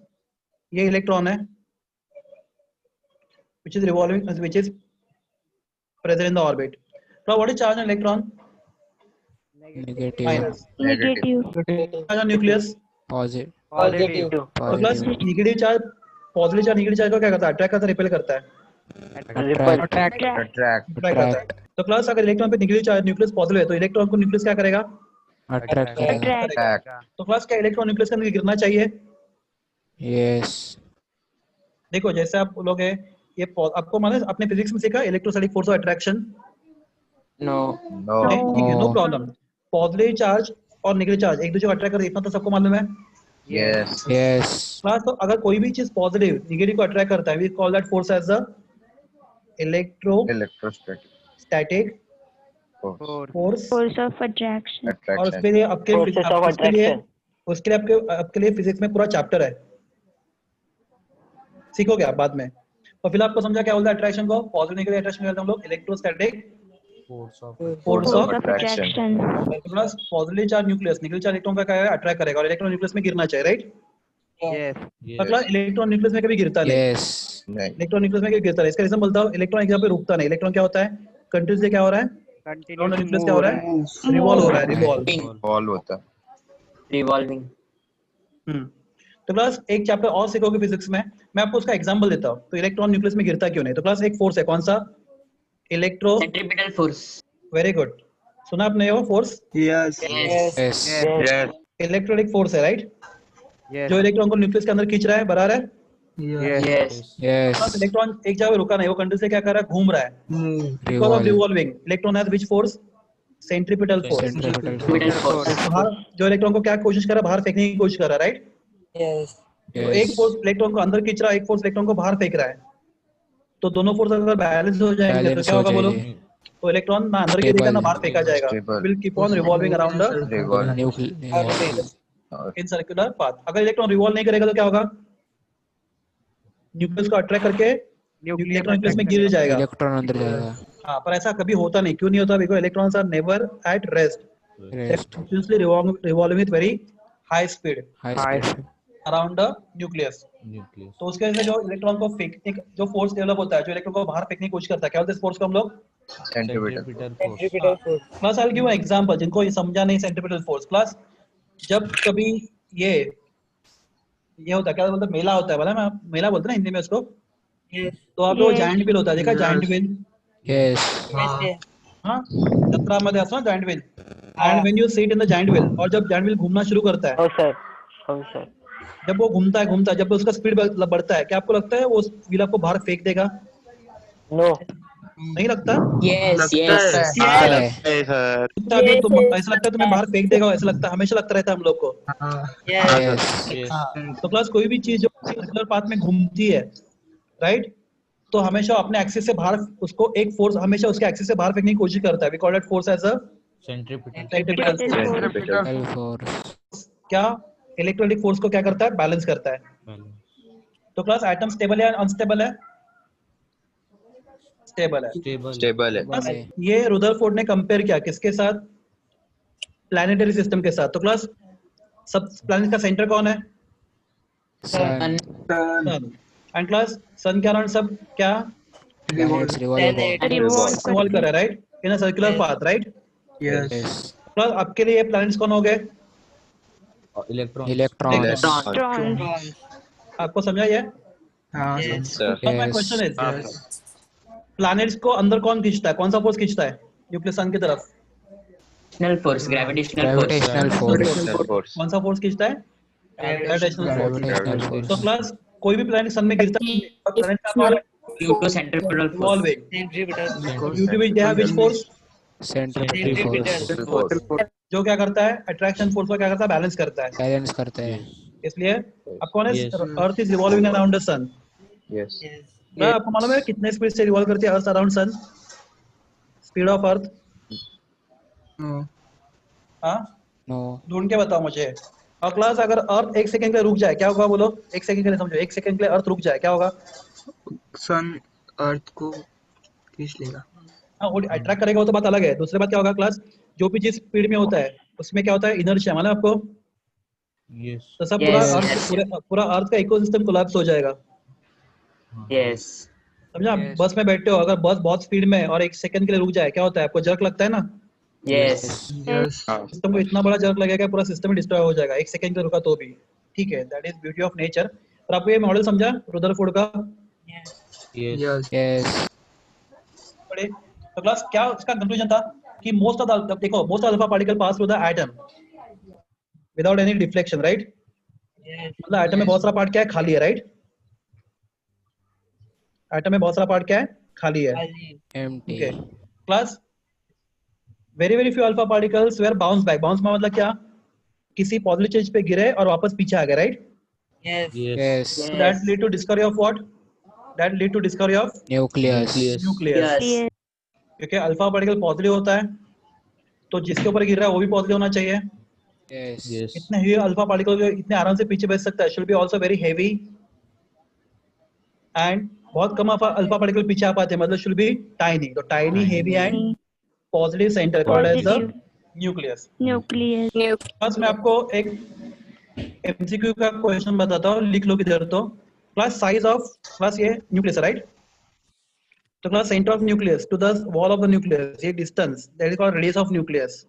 ये इलेक्ट्रॉन है which is revolving, which is present in the orbit. Now what is charge on electron? negative Minus. Negative Charge on nucleus? positive positive तो plus positive negative charge, positive charge negative charge को क्या करता है? Attract करता है, repel करता है? attract attract attract attract करता है. तो प्लस अगर इलेक्ट्रॉन पे नेगेटिव चार्ज, न्यूक्लियस पॉजिटिव है, तो इलेक्ट्रॉन को न्यूक्लियस क्या करेगा? attract करेगा अट्रैक्ट तो प्लस क्या इलेक्ट्रॉन न्यूक्लियस के अंदर गिरना चाहिए? yes देखो जैसे आप लोग है ये आपको मालूम है अपने फिजिक्स में सीखा electrostatic force of attraction, no no ठीक है, नो प्रॉब्लम. पॉजिटिव चार्ज और नेगेटिव चार्ज एक दूसरे को अट्रैक्ट करते हैं, इतना तो सबको मालूम है. यस yes क्लास तो अगर कोई भी चीज पॉजिटिव नेगेटिव को अट्रैक्ट करता है, we call that force as the electrostatic electrostatic force. Force of attraction और अट्रैक्शन उसके लिए आपके Forces of attraction. उसके लिए आपके लिए फिजिक्स में पूरा चैप्टर है, सीखोगे आप बाद में. तो फिलहाल आपको समझा क्या बोलता है अट्रैक्शन को? पॉजिटिव नेगेटिव अट्रैक्शन करते हैं हम लोग electrostatic force of attraction plus positive charge nucleus, negative charge electron का क्या है? अट्रैक्ट करेगा, और इलेक्ट्रॉन न्यूक्लियस में गिरना चाहिए, राइट? यस अगला इलेक्ट्रॉन न्यूक्लियस में कभी गिरता नहीं. yes नहीं इलेक्ट्रॉन न्यूक्लियस में कभी गिरता नहीं, इसका रीजन बोलता हूं. इलेक्ट्रॉन एक जगह पे रुकता नहीं. इलेक्ट्रॉन क्या होता है? कंटिन्यूसली क्या हो रहा है? इलेक्ट्रॉन न्यूक्लियस क्या हो रहा है? रिवॉल्व हो रहा है, रिवॉल्व. बॉल होता है रिवॉल्विंग तो क्लास एक चैप्टर और सीखोगे फिजिक्स में, मैं आपको उसका एग्जांपल देता हूं. तो इलेक्ट्रॉन न्यूक्लियस में गिरता क्यों नहीं? तो क्लास एक फोर्स है, कौन सा? Electro. Centripetal force very good. सुना आपने वो फोर्स? Yes. yes यस इलेक्ट्रोलिक फोर्स है, राइट? यस जो इलेक्ट्रॉन को न्यूक्लियस के अंदर खींच रहा है, बरा रहा है. Yes. Yes yes plus electron एक जगह पे रुका नहीं, वो कंटिन्यूसली क्या कर रहा है? घूम रहा है. Move. Because of revolve revolving electron has which force? Centripetal force. centripetal centripetal force force बाहर जो इलेक्ट्रॉन को क्या कोशिश कर रहा है? बाहर फेंकने की कोशिश कर रहा है, राइट? Yes. तो एक yes फोर्स इलेक्ट्रॉन को अंदर खींच रहा है, एक फोर्स इलेक्ट्रॉन को बाहर फेंक रहा है. तो दोनों फोर्स अगर बैलेंस हो जाएंगे तो balance क्या हो होगा बोलो? जाएगी तो इलेक्ट्रॉन ना अंदर गिरेगा ना Stable. बाहर फेंका जाएगा. Stable. Will keep on revolving around the revolve nucleus in circular path. अगर इलेक्ट्रॉन रिवॉल्व नहीं करेगा तो क्या होगा? न्यूक्लियस को अट्रैक्ट करके इलेक्ट्रॉन न्यूक्लियस में गिर जाएगा. electron अंदर जाएगा हाँ, पर ऐसा कभी होता नहीं. क्यों नहीं होता? Because electrons are never at rest. rest Continuously revolving with very high speed high speed around the nucleus. तो उसके वजह से जो इलेक्ट्रॉन को फेंकने जो फोर्स डेवलप होता है, जो इलेक्ट्रॉन को बाहर फेंकने की कोशिश करता है, क्या बोलते हैं इस फोर्स को हम लोग? Centripetal Centripetal force. Class I will give an example जिनको ये समझा नहीं सेंट्रीपिटल फोर्स. क्लास जब कभी ये होता है, क्या बोलते हैं? मेला होता है, बोला मैं मेला बोलते हैं ना हिंदी में उसको. Yes. तो आप लोग Yes. जायंट व्हील होता है, देखा giant wheel? yes Yes. Yes. हाँ, जत्रा मध्ये असतो ना giant wheel. And when you seat in the giant wheel, और जब जायंट व्हील घूमना शुरू करता है, ओ सर जब वो घूमता है, जब उसका स्पीड बढ़ता है, क्या आपको लगता है वो व्हील आपको बाहर फेंक देगा? नो नहीं लगता? यस आता है लगता है तुम ऐसा लगता है तुम्हें बाहर फेंक देगा, ऐसा लगता है, हमेशा लगता रहता है हम लोग को. Yes. yes हाँ, तो प्लस कोई भी चीज जो सर्कुलर पाथ में घूमती है, राइट, तो हमेशा अपने एक्सिस से बाहर उसको एक फोर्स हमेशा उसके एक्सिस से बाहर फेंकने की कोशिश करता है. We call that force as a centripetal force. centripetal force क्या इलेक्ट्रोलिक फोर्स को क्या करता है? बैलेंस करता है. तो क्लास एटम स्टेबल है या अनस्टेबल है? स्टेबल है. स्टेबल है क्लास ये रुदरफोर्ड ने कंपेयर किया किसके साथ? प्लैनेटरी सिस्टम के साथ. तो क्लास सब प्लैनेट का सेंटर कौन है? sun sun. And class sun के अराउंड सब क्या Planets revolve Then about. it Revolve revolve कर रहा है, right, in a circular Yes. Path, right. Yes. Yes. Class आपके लिए प्लैनेट्स कौन हो गए? Electrons. Electrons. Electrons. आपको समझा ये? हाँ Yes. Sir. My Yes. question is, Yes. Planets को अंदर कौन खींचता है? कौन सा फोर्स खींचता है न्यूक्लियस सन की तरफ? Gravitational force, gravitational force. Gravitational force. force. कौन सा फोर्स खींचता है? Gravitational force. Gravitational तो force. क्लास कोई भी प्लैनेट सन में गिरता है, प्लैनेट का part Due to centripetal force. revolving. Centripetal. Due to which they have which force? Centripetal force. Centripetal force. जो क्या करता है, अट्रैक्शन फोर्स को क्या करता है, बैलेंस करता है। Balance करते हैं. इसलिए आपको है earth is revolving around the sun. Yes. Yes. आपको मालूम है कितने स्पीड से रिवॉल्व करती है earth around sun? Speed of earth? No. हाँ, No. ढूंढ के बताओ मुझे। और क्लास अगर अर्थ एक सेकंड के लिए रुक जाए क्या होगा? बोलो, एक सेकंड के लिए समझो, एक सेकंड के लिए अर्थ रुक जाए क्या होगा? सन अर्थ को खींच लेगा. हाँ, वो अट्रैक्ट करेगा, वो तो बात अलग है। दूसरी बात क्या होगा क्लास, जो भी जिस स्पीड में होता है उसमें क्या होता है, इनर्शिया, मालूम है आपको? Yes. तो सब Yes. पूरा अर्थ का इकोसिस्टम कोलैप्स हो जाएगा। Yes. समझा? बस में बैठे हो, अगर बस बहुत स्पीड में है और एक सेकंड के लिए रुक जाए क्या होता है? आपको जर्क लगता है ना? Yes. Yes. सिस्टम को इतना बड़ा जर्क लगेगा पूरा सिस्टम डिस्ट्रॉय हो जाएगा, एक सेकंड के लिए रुका तो भी। ठीक है, that is beauty of nature. और आपको ये मॉडल समझा रुदरफोर्ड का? Yes. Yes. Yes. Yes. पढ़े। तो क्लास क्या इसका कंक्लूजन था कि मोस्ट ऑफ द, देखो, most of alpha particle pass through the atom without any deflection, right? Yes. मतलब एटम में बहुत सारा पार्ट क्या है, खाली है, राइट? एटम में बहुत सारा पार्ट क्या है, खाली है। Kali. Empty. Okay class, very few alpha particles were bounce back. Bounce मतलब क्या? किसी पॉजिटिव चार्ज पे गिरे और वापस पीछे आ गए, right? Yes. Yes. Yes. That lead to discovery of what? That lead to discovery of Nucleus. Nucleus. Yes. क्योंकि अल्फा पार्टिकल पॉजिटिव होता है तो जिसके ऊपर गिर रहा है वो भी पॉजिटिव होना चाहिए। Yes. Yes. इतने हेवी अल्फा पार्टिकल इतने आराम से पीछे बच सकता है, should be also very heavy, and बहुत कम अल्फा पार्टिकल पीछे आ पाते हैं, मतलब शुड बी टाइनी। तो tiny, heavy and positive centre called as the Positive. Nucleus. Nucleus. बस मैं आपको एक एमसीक्यू का क्वेश्चन बताता हूँ, लिख लो किधर। तो क्लास साइज ऑफ, क्लास ये न्यूक्लियस है, राइट? तो class center of nucleus to the wall of the nucleus, ये distance that is called radius of nucleus.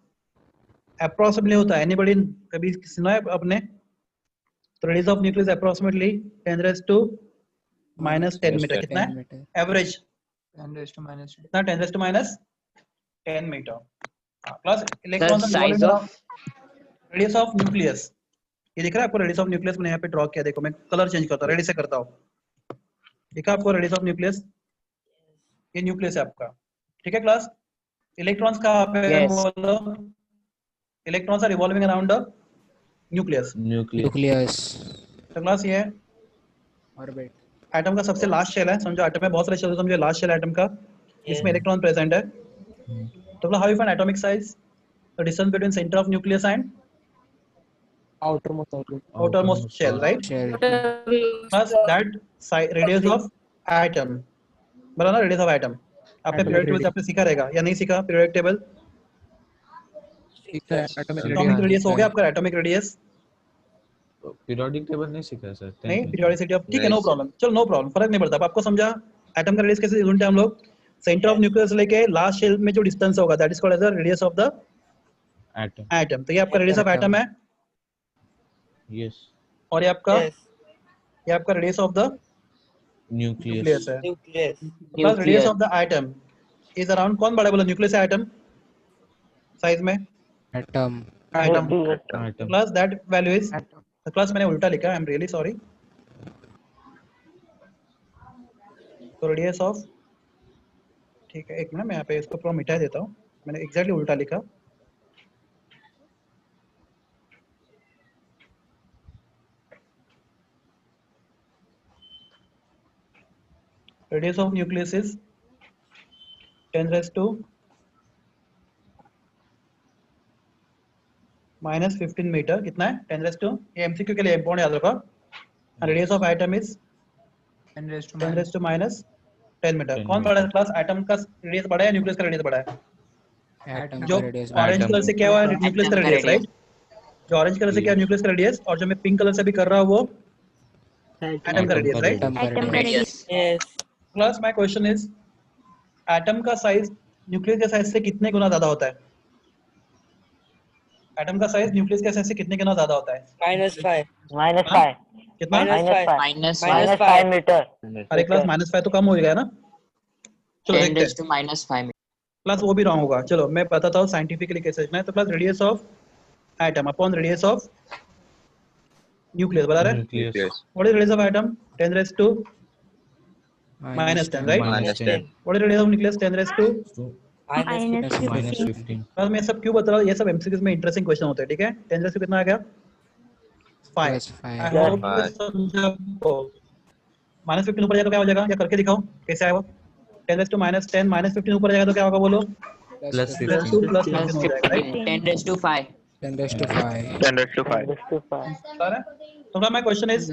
Approximately होता है, एनीबॉडी कभी सुना है आपने? तो radius of nucleus approximately 10⁻⁻10 meter. कितना है 10 meter. एवरेज? 10⁻⁻10. कितना? 10⁻⁻10 meter. Class The electrons size of radius of nucleus, ये दिख रहा है आपको? रेडियस ऑफ न्यूक्लियस मैंने यहाँ पे ड्रॉ किया, देखो मैं कलर चेंज करता हूँ, रेडी से करता हूँ। दिखा आपको रेडियस ऑफ न्यूक्लियस? ये न्यूक्लियस है आपका, ठीक है क्लास? इलेक्ट्रॉन्स कहाँ पे है? Yes. बोलो, electrons are revolving around the nucleus. Nucleus. Nucleus. तो क्लास ये Orbit. एटम का सबसे लास्ट शेल है, समझो एटम में बहुत सारे शेल, समझो लास्ट शेल एटम का, इसमें इलेक्ट्रॉन प्रेजेंट है। तो how you find atomic size? The distance between centre of nucleus and Outermost outermost shell, right? Shell. Plus that radius of atom, बोला ना radius of atom। आपने periodic table से आपने सीखा रहेगा या नहीं सीखा? periodic table, atomic radius हो गया आपका, atomic radius Periodic table नहीं सीखा सर. नहीं, periodicity of, ठीक है, नो प्रॉब्लम, चलो नो प्रॉब्लम, फर्क नहीं पड़ता। अब आपको समझा एटम का रेडियस कैसे ढूंढते हैं हम लोग? सेंटर ऑफ न्यूक्लियस लेके लास्ट शेल में जो डिस्टेंस होगा that is called as the radius of the Atom. Atom. तो ये आपका रेडियस ऑफ एटम है, Yes. और ये आपका Yes. ये आपका radius of the Nucleus. Nucleus है। Nucleus. Plus radius of the atom is around, कौन बड़ा है बोला? न्यूक्लियस है एटम साइज में, Atom. Atom. Atom. Plus that value is, plus मैंने उल्टा लिखा, आई एम रियली सॉरी। तो रेडियस ऑफ, ठीक है, एक मिनट मैं यहाँ पे इसको पूरा मिटा देता हूँ, मैंने एग्जैक्टली उल्टा लिखा। Radius of nucleus is 10⁻⁻15 metre. कितना है? 10⁻, ये एमसीक्यू के लिए इंपॉर्टेंट याद रखो। Radius of atom is 10⁻10 metre. कौन बड़ा है क्लास? एटम का रेडियस बड़ा है, न्यूक्लियस का रेडियस बड़ा है? Atom जो का radius. ऑरेंज कलर से क्या हुआ है? न्यूक्लियस का रेडियस, राइट? जो ऑरेंज कलर से क्या न्यूक्लियस का रेडियस, और जो मैं पिंक कलर से भी कर रहा हूँ वो एटम का रेडियस, राइट? Atom का Atom का radius. radius. Yes. Class my question is atom का साइज न्यूक्लियस के साइज से कितने गुना ज्यादा होता है? एटम का साइज न्यूक्लियस के साइज से कितने गुना ज्यादा होता है? -5. हाँ? कितना? minus -5. -5 अरे क्लास -5 तो कम हो गया ना। चलो 10 देखते raised हैं। to -5 क्लास वो भी रॉन्ग होगा। चलो मैं बताता हूँ साइंटिफिकली कैसे लिखना है। तो class radius of atom upon radius of nucleus बता रहे हैं। Nucleus. Nucleus. What is radius of atom? 10 raised to -10, right? -10 what is radius of nucleus? 10 raised to to Minus -15. 15. Class मैं सब क्यों बता रहा हूँ? ये सब एमसीक्यूज में इंटरेस्टिंग क्वेश्चन होते हैं, ठीक है? 10 raised to कितना आ गया? 5। Plus 5. आई होप समझा आपको। -15 ऊपर जाएगा तो क्या हो जाएगा? या करके दिखाओ कैसे आएगा? 10 raised to -10 -15 ऊपर जाएगा तो क्या होगा बोलो? Plus Plus 2 15. प्लस plus 15 हो जाएगा, right? 15 10 raised to 5 10 raised to 5. 10 raised to 5. Sir तो ना माय क्वेश्चन इज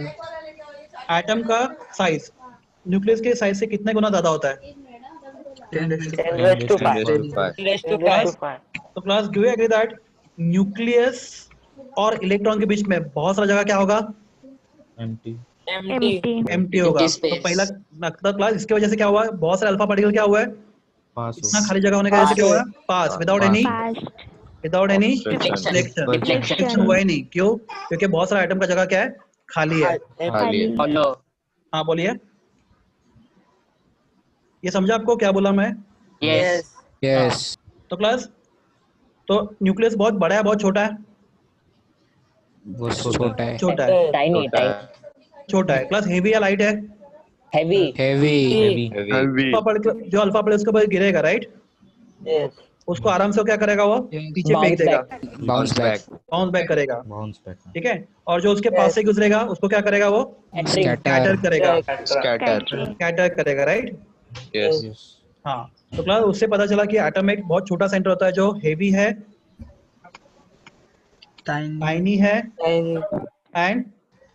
एटम का साइज न्यूक्लियस के साइज से कितने गुना ज्यादा होता है? 10 raised to 10 raised to 5. 10 raised to 5. तो class do you agree that nucleus और इलेक्ट्रॉन के बीच में बहुत सारा जगह क्या होगा? Empty. Empty. एम्प्टी होगा। Empty तो space. पहला नक्ता क्लास इसकी वजह से क्या हुआ है? बहुत सारे अल्फा पार्टिकल क्या हुआ है? Pass इतना over. खाली जगह होने की वजह से क्या हुआ है? Pass without any Past. Deflection. Deflection. Deflection हुआ ही नहीं। क्यों? क्योंकि बहुत सारा एटम का जगह क्या है? खाली है। खाली है। hollow हाँ बोलिए। ये समझा आपको क्या बोला मैं? yes Yes. तो क्लास तो न्यूक्लियस बहुत बड़ा है बहुत छोटा है? बहुत छोटा है. छोटा है. छोटा है। tiny छोटा है। tiny छोटा है। क्लास हेवी या लाइट है? heavy Heavy. Heavy. Heavy. Alpha particle जो अल्फा पार्टिकल उसके ऊपर गिरेगा, राइट? Yes. उसको आराम से वो क्या करेगा? वो पीछे फेंक Bounce देगा, back. Bounce back. Bounce back करेगा, Bounce back. ठीक है? और जो उसके पास से गुजरेगा उसको क्या करेगा? वो Scatter. स्कैटर करेगा, Scatter. स्कैटर करेगा, राइट? Yes. Yes. हाँ। तो क्लास उससे पता चला कि एटम एक बहुत छोटा सेंटर होता है जो हेवी है, Tiny. टाइनी है Tiny. एंड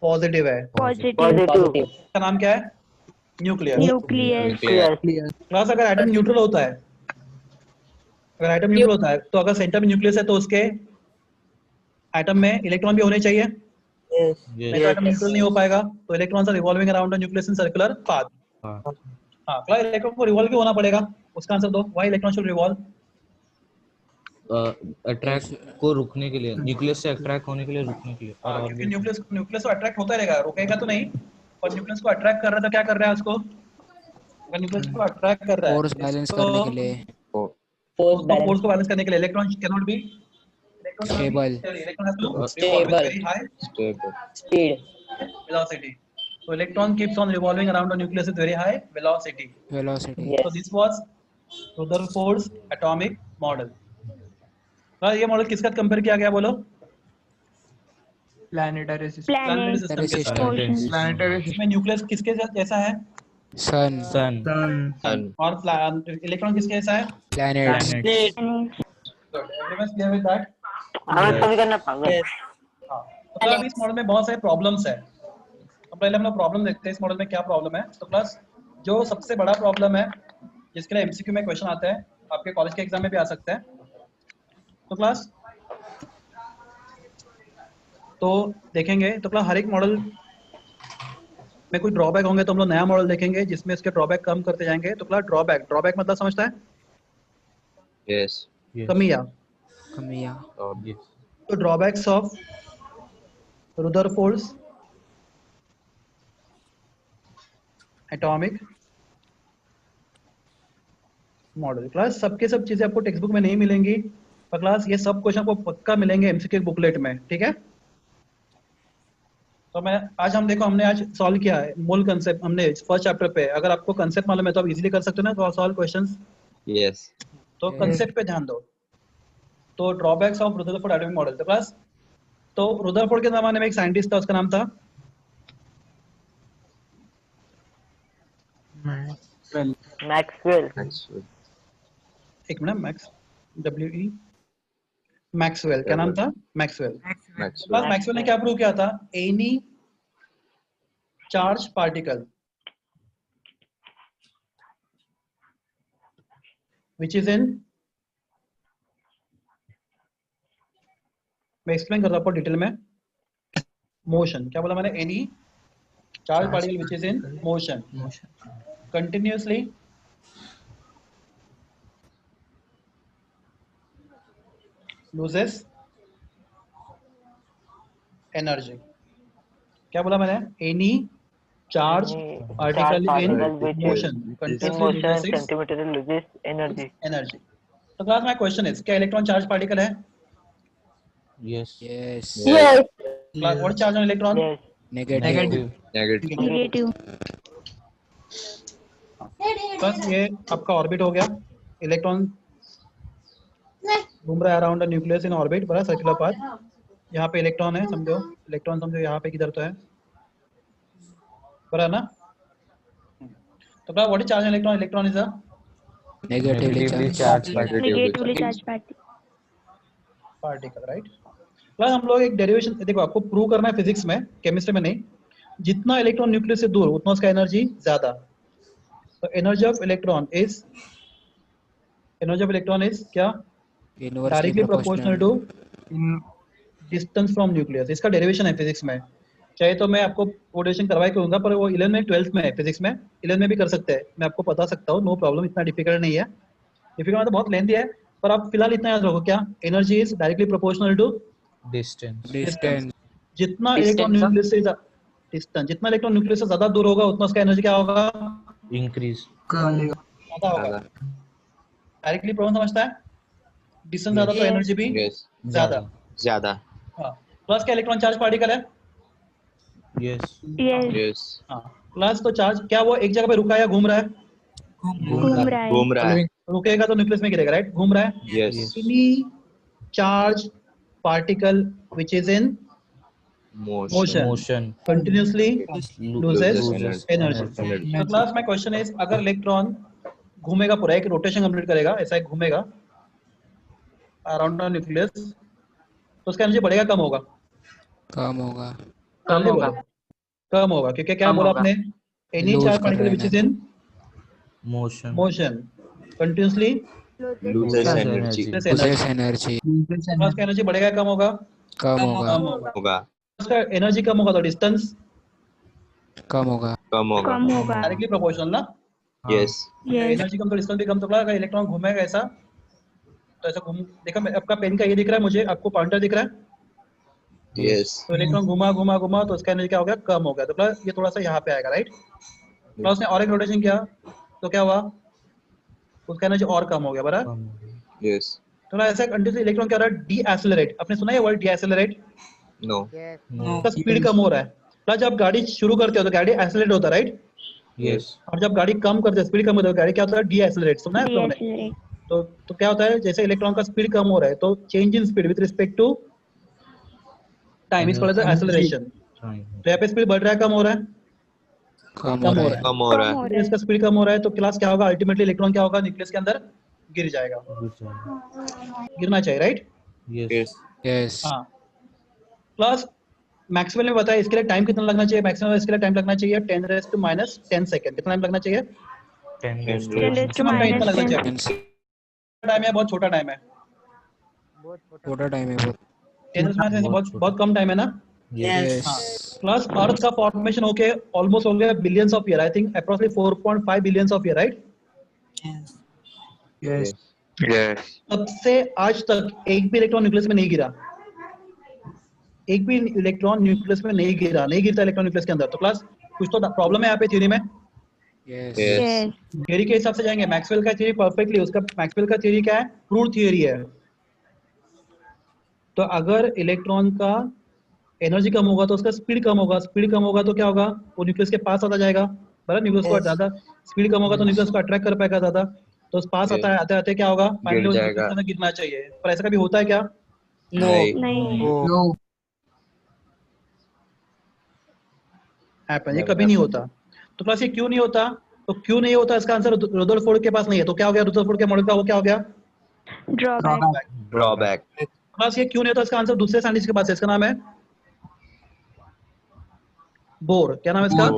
पॉजिटिव है। Positive. positive इसका नाम क्या है? Nucleus. Nucleus. Clear. Clear. Class अगर एटम न्यूट्रल होता है, अगर एटम न्यूट्रल होता है तो अगर सेंटर में न्यूक्लियस है तो उसके एटम में इलेक्ट्रॉन भी होने चाहिए, Yes. नहीं तो एटम न्यूट्रल नहीं हो पाएगा। तो electrons are revolving around the nucleus in circular path. हाँ. हाँ क्लास इलेक्ट्रॉन को रिवॉल्व क्यों होना पड़ेगा? उसका आंसर दो। Why electron should revolve? Attract को रुकने के लिए, न्यूक्लियस से अट्रैक्ट होने के लिए, रुकने के लिए. और क्योंकि न्यूक्लियस तो अट्रैक्ट होता रहेगा, रुकेगा तो नहीं। और न्यूक्लियस को अट्रैक्ट कर रहा है तो क्या कर रहा है उसको? अगर न्यूक्लियस को अट्रैक्ट कर रहा है Force balance करने के लिए. force तो balance फोर्स को बैलेंस करने के लिए electron can not be Stable. Electron has to Stable. Very high Stable. speed velocity. So electron keeps on revolving around the nucleus with very high velocity. Velocity. Yes. So this was Rutherford's atomic model. ये model किसका compare किया गया बोलो? Planetary system. Planetary Planet. System के साथ। Oceans. Planetary system. इसमें nucleus किसके जैसा है? Sun. Sun. Sun. और इलेक्ट्रॉन किसके जैसा है? Planets. Planets. Planets. Good. Everyone's clear with that? Yes. हाँ। तो क्लास इस मॉडल में बहुत सारे प्रॉब्लम्स है। तो पहले हम लोग प्रॉब्लम देखते हैं इस मॉडल में क्या प्रॉब्लम है। तो क्लास जो सबसे बड़ा प्रॉब्लम है जिसके लिए एमसीक्यू में क्वेश्चन आता है, आपके कॉलेज के एग्जाम में भी आ सकता है। तो क्लास तो देखेंगे तो क्लास हर एक मॉडल में कोई ड्रॉबैक होंगे तो हम लोग नया मॉडल देखेंगे जिसमें इसके ड्रॉबैक कम करते जाएंगे। तो क्लास ड्रॉबैक मतलब समझता है? Yes. Yes. कमियां। Kamiya. Yes. तो drawbacks of Rutherford's atomic model. Class सबके सब चीजें आपको टेक्स्ट बुक में नहीं मिलेंगी, पर क्लास ये सब क्वेश्चन आपको पक्का मिलेंगे एमसीक्यू बुकलेट में, ठीक है? तो मैं आज हम देखो हमने आज सॉल्व किया है मूल कंसेप्ट हमने फर्स्ट चैप्टर पे। अगर आपको कंसेप्ट मालूम है तो आप इजीली कर सकते हो ना तो सॉल्व क्वेश्चंस। Yes. तो कंसेप्ट पे ध्यान दो। तो drawbacks of Rutherford atomic model. तो क्लास तो रुदरफोर्ड के जमाने में एक साइंटिस्ट था, उसका नाम था मैक्सवेल। Maxwell. एक मिनट WE मैक्सवेल। क्या नाम था? मैक्सवेल। Maxwell. मैक्सवेल ने क्या प्रूव किया था? Any charge particle which is in, मैं एक्सप्लेन करता हूँ आपको डिटेल में। मोशन क्या बोला मैंने? Any charge particle which is in motion continuously loses energy. क्या बोला मैंने? Any charge particle in motion continuously loses its centimeter loses energy. energy. तो क्लास my question is क्या इलेक्ट्रॉन चार्ज पार्टिकल है? Yes. Yes. Yes. Class what charge on electron? Yes. Negative. Negative. Negative. बस ये आपका orbit हो गया. Electron घूम रहा है around the nucleus in orbit, बड़ा सर्कुलर पाथ. यहाँ पे इलेक्ट्रॉन है, समझो इलेक्ट्रॉन समझो यहाँ पे किधर तो है, बड़ा ना. तो क्या what is charge on electron? Electron is a Negatively Negatively charged. charged particle. Negatively charged particle, right. Plus हम लोग एक डेरिवेशन देखो, आपको प्रूव करना है फिजिक्स में, केमिस्ट्री में नहीं. जितना इलेक्ट्रॉन न्यूक्लियस से दूर उतना उसका एनर्जी ज्यादा. तो एनर्जी ऑफ इलेक्ट्रॉन इज क्या? Inversely directly proportional proportional. To distance from nucleus. इसका डेरिवेशन है फिजिक्स में. चाहे तो मैं आपको वो डेरिवेशन करवाई करूंगा, पर वो 11 में 12th में है फिजिक्स में. 11 में भी कर सकते हैं, मैं आपको बता सकता हूँ, नो प्रॉब्लम. इतना डिफिकल्ट नहीं है. डिफिकल्ट तो बहुत लेंथी है, पर आप फिलहाल इतना याद रखो क्या? Energy is directly proportional to Distance. Distance. जितना इलेक्ट्रॉन न्यूक्लियस से डिस्टेंस, जितना इलेक्ट्रॉन न्यूक्लियस से ज्यादा दूर होगा उतना उसका एनर्जी क्या होगा? Increase. ज्यादा होगा. डायरेक्टली प्रोपोर्शनल समझता है? डिस्टेंस ज्यादा तो एनर्जी भी Yes. ज्यादा. ज्यादा. हाँ. प्लस क्या इलेक्ट्रॉन चार्ज पार्टिकल है? Yes. Yes. Yes. हाँ. प्लस तो चार्ज क्या वो एक जगह पे रुका है या घूम रहा है? घूम रहा है. घूम रहा है. रुकेगा तो न्यूक्लियस में गिरेगा, राइट. घूम रहा है. Yes. Any charge particle which is in Motion. Motion. continuously loses Loses energy. energy. तो क्लास में क्वेश्चन इज, अगर इलेक्ट्रॉन घूमेगा पूरा एक रोटेशन कंप्लीट करेगा, ऐसा एक घूमेगा अराउंड द न्यूक्लियस, तो उसका एनर्जी बढ़ेगा कम होगा? कम होगा. कम होगा. कम होगा क्योंकि क्या बोला आपने? एनी Lose चार्ज कर पार्टिकल रहे विच हैं. Is in Motion. Motion continuously Loses energy. Possess energy. उसका एनर्जी बढ़ेगा कम होगा? कम होगा. कम होगा. होगा. उसका एनर्जी कम होगा तो डिस्टेंस कम होगा. कम होगा. कम होगा. डायरेक्टली प्रोपोर्शनल ना. Yes. Yes. एनर्जी कम तो डिस्टेंस भी कम. तो अगर इलेक्ट्रॉन घूमेगा ऐसा, तो ऐसा घूम, देखो आपका पेन का ये दिख रहा है मुझे, आपको पॉइंटर दिख रहा है. Yes. तो इलेक्ट्रॉन घुमा घुमा घुमा तो उसका एनर्जी क्या हो गया? कम हो गया. तो प्लस ये थोड़ा सा यहाँ पे आएगा, राइट. प्लस उसने और एक रोटेशन किया तो क्या हुआ? उसका एनर्जी और कम हो गया, बराबर. Yes. तो ऐसा कंटिन्यूसली इलेक्ट्रॉन क्या हो रहा है? D accelerate. आपने सुना है word D accelerate? No. No. उसका स्पीड कम हो रहा है. प्लस जब गाड़ी शुरू करते हो तो गाड़ी एक्सेलरेट होता है, राइट. Yes. और जब गाड़ी कम करते हैं, स्पीड कम होता है, गाड़ी क्या होता है? D accelerate. सुना है आपने? Decelerate. तो क्या होता है? जैसे इलेक्ट्रॉन का स्पीड कम हो रहा है तो change in speed with respect to time is called as acceleration. तो यहाँ पे स्पीड बढ़ रहा है कम हो रहा है? कम हो रहा है. कम हो रहा है. तो इसका स्पीड कम हो रहा है तो क्लास क्या होगा? अल्टीमेटली इलेक्ट्रॉन क्या होगा? न्यूक्लियस के अंदर गिर जाएगा. गिरना चाहिए, राइट. Yes. Yes. हाँ. प्लस मैक्सवेल ने बताया इसके लिए टाइम कितना लगना चाहिए? मैक्सिमम इसके लिए टाइम लगना चाहिए 10⁻⁻10 सेकंड. कितना टाइम लगना चाहिए? 10 raised to 10 मैक्सिमम टाइम इतना लगना चाहिए. Hence, टाइम है, बहुत छोटा टाइम है. छोटा टाइम है बहुत. 10⁻10 बहुत बहुत कम टाइम है ना. Yes. प्लस अर्थ का फॉर्मेशन होके ऑलमोस्ट हो गया billions of year. I think approximately 4.5 billions of year, right. Yes. तब से आज तक एक भी इलेक्ट्रॉन न्यूक्लियस में नहीं गिरा. एक भी इलेक्ट्रॉन न्यूक्लियस में नहीं गिरा, नहीं गिरता इलेक्ट्रॉन न्यूक्लियस के अंदर. तो क्लास कुछ तो प्रॉब्लम है यहाँ पे थ्योरी में. Yes. Yes. Yes. थ्योरी के हिसाब से जाएंगे. मैक्सवेल का थ्योरी परफेक्टली, उसका मैक्सवेल का थ्योरी क्या है? प्रूव्ड थ्योरी है. तो अगर इलेक्ट्रॉन का एनर्जी कम होगा तो उसका स्पीड कम होगा. स्पीड कम होगा तो क्या होगा? वो न्यूक्लियस के पास आता जाएगा, बराबर. न्यूक्लियस को ज्यादा स्पीड कम होगा तो न्यूक्लियस को अट्रैक्ट कर पाएगा ज्यादा. तो उस पास आता है, आते आते क्या होगा? फाइनली गिर जाएगा. गिरना चाहिए. पर ऐसा कभी होता है क्या? नहीं. नहीं. हैपन. ये कभी नहीं होता. तो प्लस ये क्यों नहीं होता? तो क्यों नहीं होता इसका आंसर रुदरफोर्ड के पास नहीं है. तो क्या हो गया? रुदरफोर्ड के मॉडल का वो क्या हो गया? Drawback. Drawback. प्लस ये क्यों नहीं होता इसका आंसर दूसरे साइंटिस्ट के पास है. इसका नाम है बोर. क्या नाम है इसका?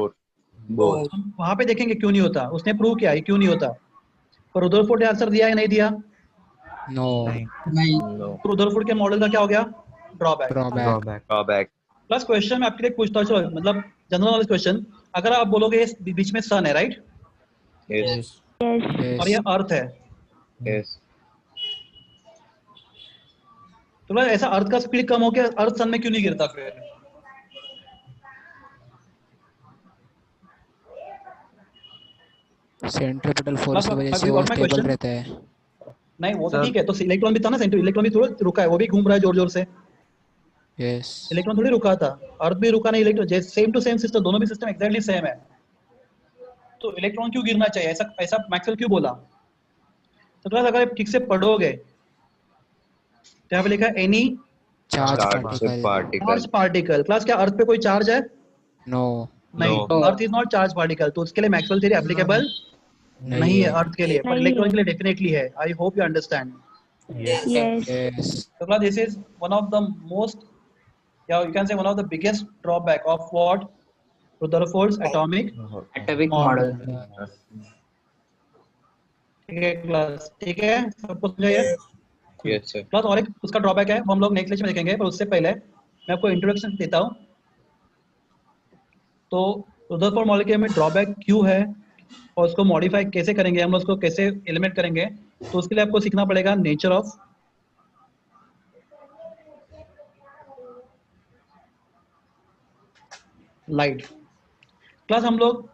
Both. वहां पे देखेंगे क्यों नहीं होता. उसने प्रूव किया ये क्यों नहीं होता. पर रुदरफोर्ड ने आंसर दिया या नहीं दिया? No. No. तो रुदरफोर्ड के मॉडल का क्या हो गया? Drawback. Drawback. Drawback. Drawback. Plus question मैं आपके लिए पूछता हूँ, चलो मतलब जनरल नॉलेज क्वेश्चन, अगर आप बोलोगे ये बीच में सन है राइट Yes. Yes. और ये अर्थ है, Yes. तो मतलब ऐसा अर्थ का स्पीड कम हो गया, अर्थ सन में क्यों नहीं गिरता फिर? सेंट्रीपिटल फोर्स की वजह से अभी वो और मैं स्टेबल question- रहता है। नहीं वो तो Sir. ठीक है, तो इलेक्ट्रॉन भी था ना, सेंटर इलेक्ट्रॉन भी थोड़ा रुका है, वो भी घूम रहा है जोर जोर से, यस इलेक्ट्रॉन थोड़ी रुका था, अर्थ भी रुका नहीं, electron same to same system, दोनों भी सिस्टम एग्जैक्टली सेम है, तो इलेक्ट्रॉन क्यों गिरना चाहिए, ऐसा ऐसा मैक्सवेल क्यों बोला? तो क्लास अगर आप ठीक से पढ़ोगे तो यहाँ पे लिखा है any charge Charge particle particle. Charge particle, class क्या अर्थ पे कोई चार्ज है? नो नहीं, No. Earth is not charge particle, तो उसके लिए मैक्सवेल थ्योरी एप्लीकेबल नहीं है अर्थ के लिए, पर नहीं इलेक्ट्रॉन है। के लिए डेफिनेटली है। I hope you understand. Yes. Yes So class, this is one of the most, yeah, you can say one of the biggest drawback of what Rutherford's atomic Atomic model. model. ठीक है class, ठीक है, सबको समझा ये? Yes, sir. Class और एक उसका ड्रॉबैक है, वो हम लोग नेक्स्ट लेक्चर में देखेंगे, पर उससे पहले मैं आपको इंट्रोडक्शन देता हूँ। तो रुदरफोर्ड मॉलिक्यूल में ड्रॉबैक क्यों है और उसको मॉडिफाई कैसे करेंगे, हम लोग उसको कैसे एलिमिनेट करेंगे, तो उसके लिए आपको सीखना पड़ेगा नेचर ऑफ लाइट। क्लास हम लोग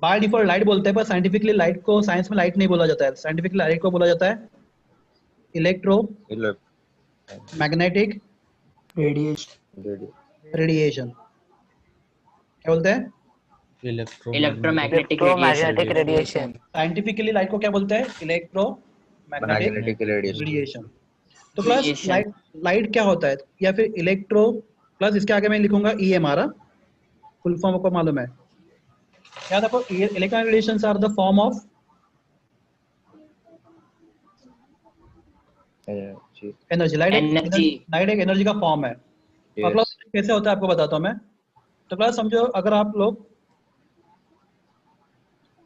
बाय डिफॉल्ट लाइट बोलते हैं, पर साइंटिफिकली लाइट को साइंस में लाइट नहीं बोला जाता है, साइंटिफिकली लाइट को बोला जाता है electro Elect- magnetic radio- radiation. क्या बोलते हैं? Electromagnetic Electromagnetic radiation. radiation. Scientifically light को क्या बोलते हैं? Electro magnetic Magnetic radiation. Radiation. तो प्लस Radiation. लाइट क्या होता है, या फिर इलेक्ट्रो प्लस इसके आगे मैं लिखूंगा ई हमारा फुल फॉर्म आपको मालूम है, याद आपको electronic radiations are the form of Energy. Energy. Energy. Light एक एनर्जी का फॉर्म है। और Yes. प्लस कैसे होता है आपको बताता हूँ मैं। तो प्लस समझो अगर आप लोग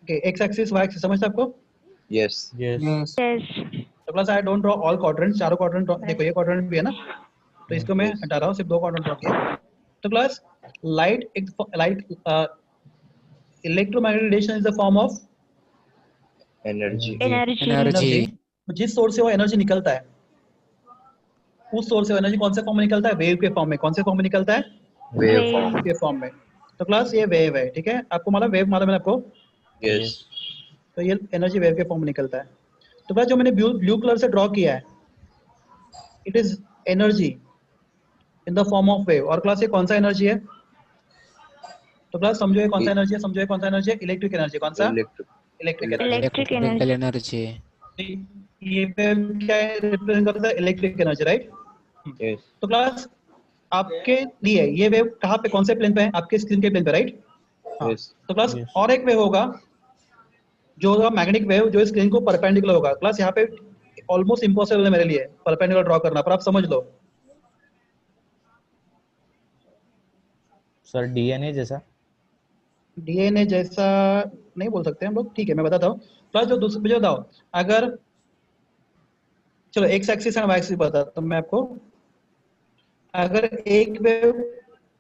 एक्स एक्सिस वाई एक्सिस समझते हैं आपको, Yes. Yes. तो plus I don't draw all quadrants, चारों क्वाड्रेंट देखो, ये क्वाड्रेंट भी है ना, तो इसको मैं हटा रहा हूँ, सिर्फ दो क्वाड्रेंट ड्रॉ किए। तो plus light electromagnetic radiation is the form of Energy. Energy. Energy जिस सोर्स से वो एनर्जी निकलता है, उस सोर्स से एनर्जी कौन से फॉर्म में निकलता है? वेव के फॉर्म में। कौन से फॉर्म में निकलता है? Waveform. के फॉर्म में। तो प्लस ये वेव है, ठीक है, आपको मालूम वेव मालूम है आपको, Yes. तो ये एनर्जी वेव के फॉर्म में निकलता है। तो प्लस जो मैंने ब्लू कलर से ड्रॉ किया है, it is energy in the form of wave. और प्लस ये कौन सा एनर्जी है? तो प्लस समझो ये कौन सा एनर्जी है, समझो ये कौन सा एनर्जी है? Electric energy. कौन सा? Electric. Electric energy. Electric electrical energy. Energy ये वेव क्या रिप्रेजेंट करता है? Electric energy, right? Yes. तो क्लास आपके लिए ये वेव कहाँ पे, कौन से प्लेन पे है? आपके स्क्रीन के प्लेन पे, राइट? Yes. तो क्लास और एक वेव होगा जो होगा मैग्नेटिक वेव, जो स्क्रीन को परपेंडिकुलर होगा। क्लास यहाँ पे ऑलमोस्ट इम्पॉसिबल है मेरे लिए परपेंडिकुलर ड्रॉ करना, पर आप समझ लो। सर डीएनए जैसा। डीएनए जैसा नहीं बोल सकते हम लोग, ठीक है मैं बताता हूँ। प्लस जो दूसरे मुझे बताओ, अगर चलो x axis and y axis बताता हूँ मैं आपको। अगर एक वेव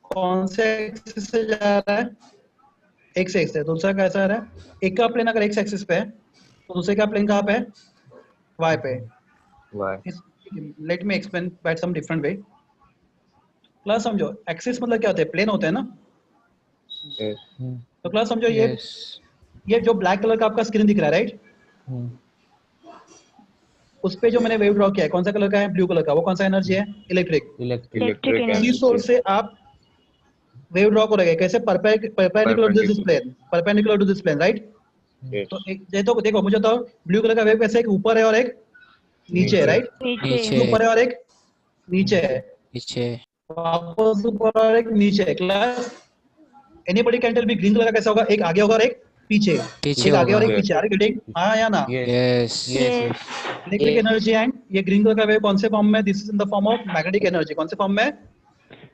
कौन से एक्सिस से जा रहा है? एक्स एक्स है, दूसरा कैसा आ रहा है? एक का प्लेन अगर एक्स एक्सिस पे है तो दूसरे का प्लेन कहाँ पे है? वाई पे। Why? Let me explain by some different way. Class समझो एक्सिस मतलब क्या होता है? प्लेन होता है ना। Yes. तो क्लास समझो ये यस ये जो ब्लैक कलर का आपका स्क्रीन दिख रहा है, राइट? उस पे जो मैंने वेव ड्रॉ किया है कौन सा कलर का है? ब्लू कलर का। वो कौन सा एनर्जी है? इलेक्ट्रिक। इलेक्ट्रिक Electric इसी energy. सोर्स से आप वेव ड्रॉ करोगे कैसे? Perpendicular to this plane, perpendicular to this plane, right? Yes. तो ये तो देखो मुझे तो ब्लू कलर का वेव कैसे, एक ऊपर है और एक नीचे है, राइट? नीचे. ऊपर है और एक नीचे है, पीछे वापस ऊपर और एक नीचे है। Class anybody can tell me green colour का कैसा होगा? एक आगे होगा और एक पीछे, पीछे एक आगे और एक होगा। पीछे। अरे गेटिंग हाँ या ना? Yes Yes. Electric energy and ये ग्रीन कलर का वेव कौन से फॉर्म में? This is in the form of magnetic energy. कौन से फॉर्म में?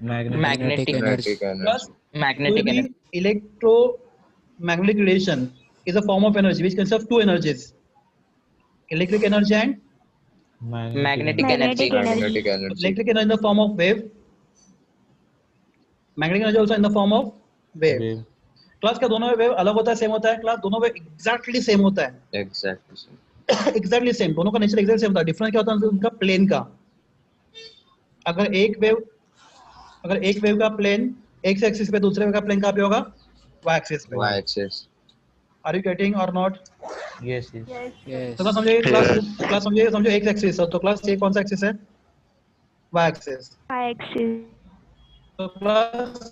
Magnetic Magnetic. Energy Magnetic energy. Plus Magnetic energy. electromagnetic radiation is a form of energy which consists of two energies, electric energy and Magnetic Magnetic energy. energy. Magnetic energy. electric energy in the form of wave magnetic energy also in the form of wave. Wave. Class क्या दोनों wave अलग होता है same होता है? Class दोनों wave exactly same होता है। Exactly. एग्जैक्टली सेम, दोनों का नेचर एग्जैक्टली सेम होता है। डिफरेंस क्या होता है उनका प्लेन का। अगर एक वेव का प्लेन एक्स एक्सिस पे, दूसरे वेव का प्लेन कहाँ पे होगा? वाई एक्सिस पे। Y-axis. आर यू गेटिंग और नॉट? Yes, yes. Yes. तो समझिए क्लास समझो एक्स एक्सिस है, तो क्लास ये कौन सा एक्सिस है? Y axis. Y-axis. तो क्लास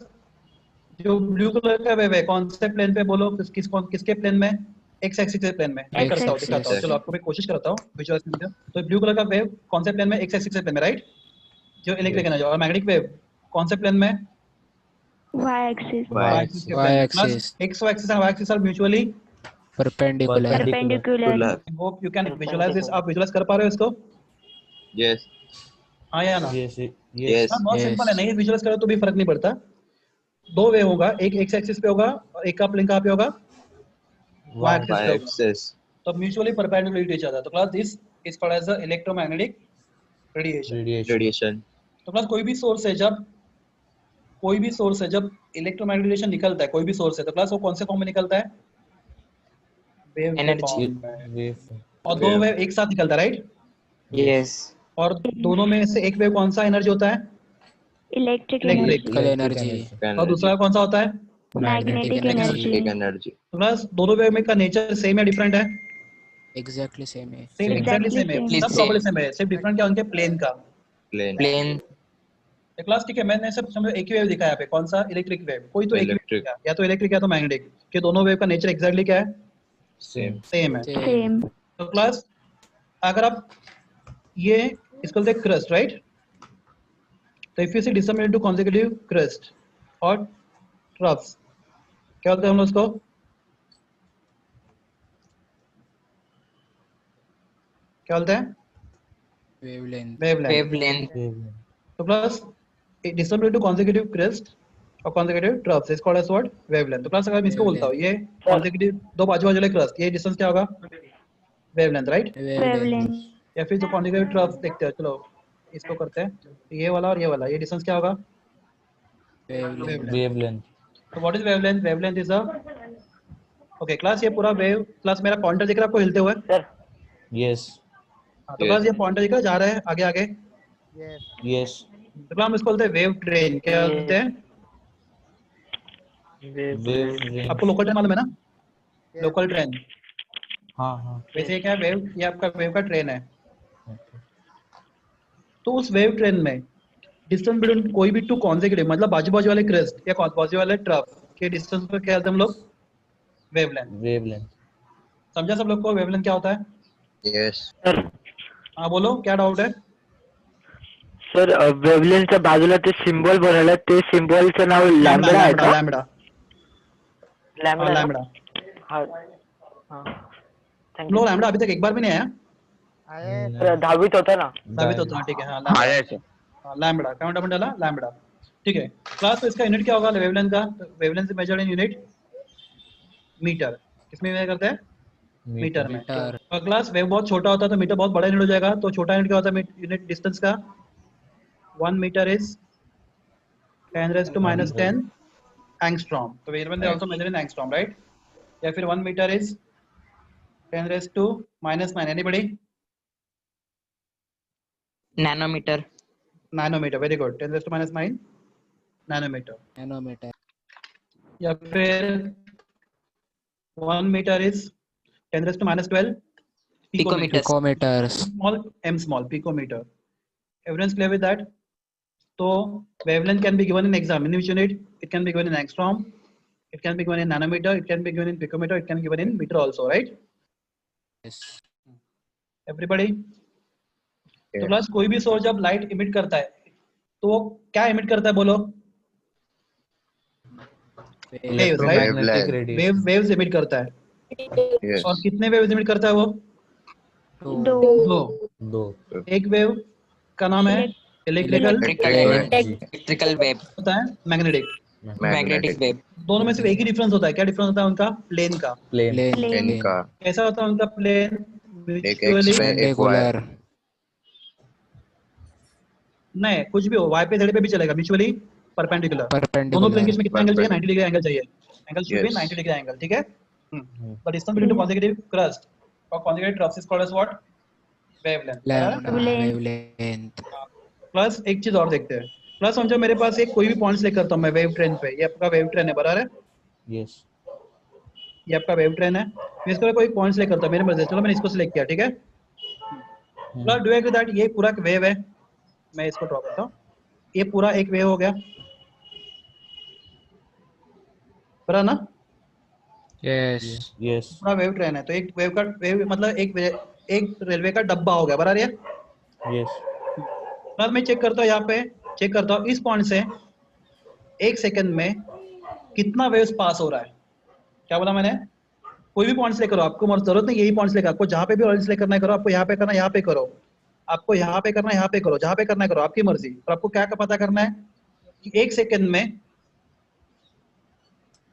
जो ब्लू कलर का वेव है कौन से प्लेन पे बोलो? किसके प्लेन में? एक्स एक्सिस के प्लेन में। मैं X करता हूँ, axis. दिखाता हूँ, चलो आपको मैं कोशिश करता हूँ विजुअलाइज करने की। तो ब्लू कलर का वेव कौन से प्लेन में? एक्स एक्सिस के प्लेन में, राइट? जो इलेक्ट्रिक एनर्जी। और मैग्नेटिक वेव कौन से प्लेन में? Y-axis. Y-axis. Y-axis. X axis and Y axis are mutually Perpendicular. Perpendicular. I hope you can visualize this. आप विजुअलाइज कर पा रहे हो इसको? Yes. हाँ या ना? Yes, yes. Yes. हाँ, बहुत Yes. सिंपल है, नहीं विजुअलाइज करो तो भी फर्क नहीं पड़ता। दो वेव होगा, एक एक्स एक्सिस पे होगा और एक का प्लेन कहाँ पे होगा? Y axis पे होगा। Y-axis. तो mutually perpendicular to each other. तो class this is called as the electromagnetic radiation. Radiation. Radiation. तो क्लास कोई भी सोर्स है जब इलेक्ट्रोमैग्नेटिक रेडिएशन निकलता है, कोई भी सोर्स है, तो क्लास वो कौन से फॉर्म में निकलता है? वेव के Energy. फॉर्म में। Wave. और दो वेव एक साथ निकलता है, राइट? Yes. और दोनों में से एक वेव कौन सा एनर्जी होता है? Electric Electric. energy. Electrical energy. और दूसरा कौन सा होता है? Magnetic energy. Magnetic energy. तो क्लास दोनों वेव में का नेचर सेम या डिफरेंट है? Exactly same है. सेम, एग्जैक्टली सेम है, Exactly सब प्रॉब्लम सेम है, सिर्फ डिफरेंट क्या उनके प्लेन का। Plane. Plane. तो क्लास ठीक है, मैंने सब समझो एक ही वेव दिखाया यहाँ पे, कौन सा? Electric wave. कोई तो एक ही Electric. वेव, या तो इलेक्ट्रिक या तो मैग्नेटिक, कि दोनों वेव का नेचर एग्जैक्टली क्या है? Same. सेम है। Same. तो क्लास अगर आप ये इसको बोलते हैं क्रस्ट, राइट? तो if you see disseminate into consecutive crust और ट्रफ्स, क्या बोलते हैं हम लोग उसको? क्या बोलते हैं? Wavelength. वेवलेंथ। Wavelength. Wavelength. तो plus disseminate into consecutive crust और consecutive troughs is called as what? Wavelength. तो प्लस अगर मैं इसको बोलता हूँ ये कॉन्सेक्यूटिव दो बाजू बाजू वाले क्रस्ट, ये डिस्टेंस क्या होगा? Wavelength, right? Wavelength. या फिर जो कॉन्सेक्यूटिव ट्रफ्स देखते हैं, चलो इसको करते हैं, तो ये वाला और ये वाला, ये डिस्टेंस क्या होगा? Wavelength. Wavelength. तो what is wavelength? Wavelength is a okay class, ये पूरा वेव क्लास मेरा पॉइंटर दिख रहा है आपको हिलते हुए? Sir Yes. हाँ, तो क्लास ये पॉइंटर दिख रहा है, जा रहा है आगे आगे। Yes. तो क्लास हम इसको बोलते हैं वेव ट्रेन। क्या बोलते हैं? Wavelength. आपको लोकल ट्रेन मालूम है ना? लोकल ट्रेन, हाँ हाँ. वैसे ये क्या है? वेव, ये आपका वेव का ट्रेन है। तो उस वेव ट्रेन में डिस्टेंस बिटवीन कोई भी टू कॉन्सेक्यूटिव, मतलब बाजू बाजू वाले क्रस्ट या बाजू वाले ट्रफ के डिस्टेंस पर क्या कहते हैं हम लोग? वेवलेंथ। Wavelength. समझा सब लोग को वेवलेंथ क्या होता है? Yes. हाँ बोलो, क्या डाउट है? सर वेवलेंथच्या बाजूला ते सिम्बॉल बनवलं, ते सिम्बॉलचं नाव लॅम्बडा आहे का? लैम्बडा। लॅम्बडा. लैम्बडा। हाँ. हम लोग लैम्बडा अभी तक एक बार भी नहीं आया। सर 10वीत होता ना. अभी तो हाँ, ठीक है। हाँ लैम्बडा, क्या मतलब डाला? लैम्बडा। ठीक है क्लास, तो इसका यूनिट क्या होगा वेवलेंथ का? Wavelength measured in unit meter. किसमें मेजर करते हैं? मीटर में। Meter. और क्लास वेव बहुत छोटा होता है तो मीटर बहुत बड़ा यूनिट हो जाएगा, तो छोटा यूनिट क्या होता है यूनिट डिस्टेंस का? 1 मीटर इज 10⁻⁻10 एंगस्ट्रॉम। तो wavelength also measure in angstrom, right? या फिर 1 meter is 10⁻⁻9। Anybody? Nanometer. Nanometer, very good. 10⁻⁻9 nanometer. Nanometer. या फिर 1 meter is 10⁻12 Picometer. Picometers. small picometer. Everyone's clear with that? So wavelength can be given in exam. In which unit? It can be given in angstrom, it can be given in nanometer, it can be given in picometer, it can be given in meter also, right? Yes. Everybody? Yeah. तो class कोई भी source जब light emit करता है तो वो क्या emit करता है बोलो? Waves, right? Electromagnetic radiation. Waves emit करता है। Yes. और कितने वेव्स इमिट करता है वो? दो। दो. एक वेव का नाम है इलेक्ट्रिकल, Electrical wave. होता है मैग्नेटिक। Magnetic wave. दोनों में सिर्फ एक ही डिफरेंस होता है। क्या डिफरेंस होता है उनका? प्लेन का। Plane. Plane का कैसा होता है उनका प्लेन? एक म्यूचुअली X में एक Y. Perpendicular. नहीं, कुछ भी हो, वाई पे जेड पे भी चलेगा, म्यूचुअली परपेंडिकुलर दोनों Perpendicular. प्लेन के बीच में कितना एंगल चाहिए? 90 डिग्री एंगल चाहिए. Angle should be Yes. 90 degree angle. ठीक है. The distance between two consecutive crust or consecutive troughs is called as what? Wavelength. Lambda. Wavelength. Wavelength. Plus एक चीज और देखते हैं. प्लस समझो मेरे पास एक कोई भी पॉइंट सेलेक्ट करता हूँ मैं वेव ट्रेन पे. ये आपका वेव ट्रेन है, बराबर है? Yes. ये आपका वेव ट्रेन है. मैं इसको कोई पॉइंट सेलेक्ट करता हूँ मेरे मर्जी से. चलो मैंने इसको सेलेक्ट किया. ठीक है. प्लस डू एग्री दैट ये पूरा एक वेव है. मैं इसको ड्रॉ करता हूँ. ये पूरा एक वेव हो गया, बराबर ना? Yes. Yes. पूरा वेव ट्रेन है तो एक वेव का वेव मतलब एक रेलवे का डब्बा हो गया, बराबर है? Yes. प्लस मैं चेक करता हूँ, यहाँ पे चेक करता हूँ इस पॉइंट से 1 सेकंड में कितना वेव्स पास हो रहा है. क्या बोला मैंने? कोई भी पॉइंट सेलेक्ट करो, आपको जरूरत नहीं यही पॉइंट सेलेक्ट, आपको जहाँ पे भी ऑरेंज सेलेक्ट करना है करो, आपको यहाँ पे करना है यहाँ पे करो, आपको यहाँ पे करना है यहाँ पे करो, जहाँ पे करना है करो, आपकी मर्जी. और आपको क्या पता करना है कि 1 सेकंड में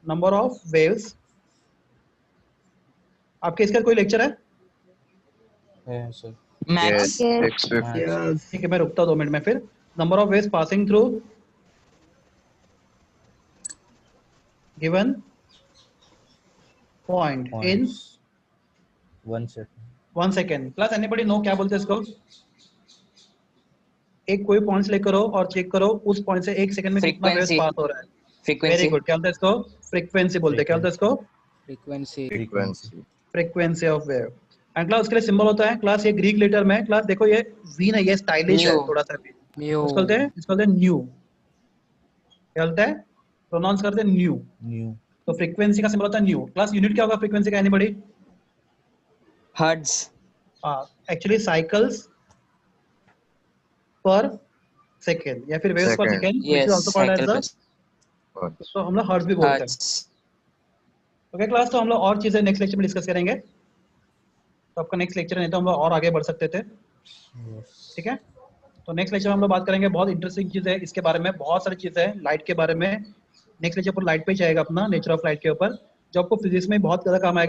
नंबर ऑफ वेव्स. आपके इसका कोई लेक्चर है? Yes, sir. Max. Yes. 650. ठीक है, मैं रुकता हूँ 2 मिनट में. फिर number of waves passing through given point in Points. 1 second. 1 second. Plus anybody know क्या बोलते हैं इसको? एक कोई पॉइंट सेलेक्ट करो और चेक करो उस पॉइंट से 1 सेकंड में कितना वेव्स Frequency. पास हो रहा है. Very Frequency. गुड. क्या बोलते हैं इसको? फ्रीक्वेंसी बोलते हैं. क्या बोलते हैं इसको? Frequency. Frequency. Frequency of wave. And class उसके लिए सिंबल होता है क्लास, ये ग्रीक लेटर में. क्लास देखो ये वी नहीं, ये स्टाइलिश है Mu. थोड़ा सा भी. Mu. इसको बोलते हैं न्यू. क्या बोलते हैं? प्रोनाउंस करते हैं न्यू. New. तो फ्रीक्वेंसी का सिंबल होता है न्यू. क्लास यूनिट क्या होगा फ्रीक्वेंसी का? Anybody? Hertz. Actually cycles per second या फिर waves per Second. Second, Yes. Also called as Cycle the, per तो हम लोग हर्ट्ज भी बोलते हैं. hertz. ओके क्लास, तो हम लोग और चीजें नेक्स्ट लेक्चर में डिस्कस करेंगे. तो आपका नेक्स्ट लेक्चर नहीं तो हम लोग और आगे बढ़ सकते थे. Yes. ठीक है. तो नेक्स्ट लेक्चर में हम लोग बात करेंगे, बहुत इंटरेस्टिंग चीज है इसके बारे में, बहुत सारी चीजें हैं लाइट के बारे में. नेक्स्ट लेक्चर पर लाइट पे ही जाएगा अपना, नेचर ऑफ लाइट के ऊपर, जो आपको फिजिक्स में बहुत ज्यादा काम आएगा.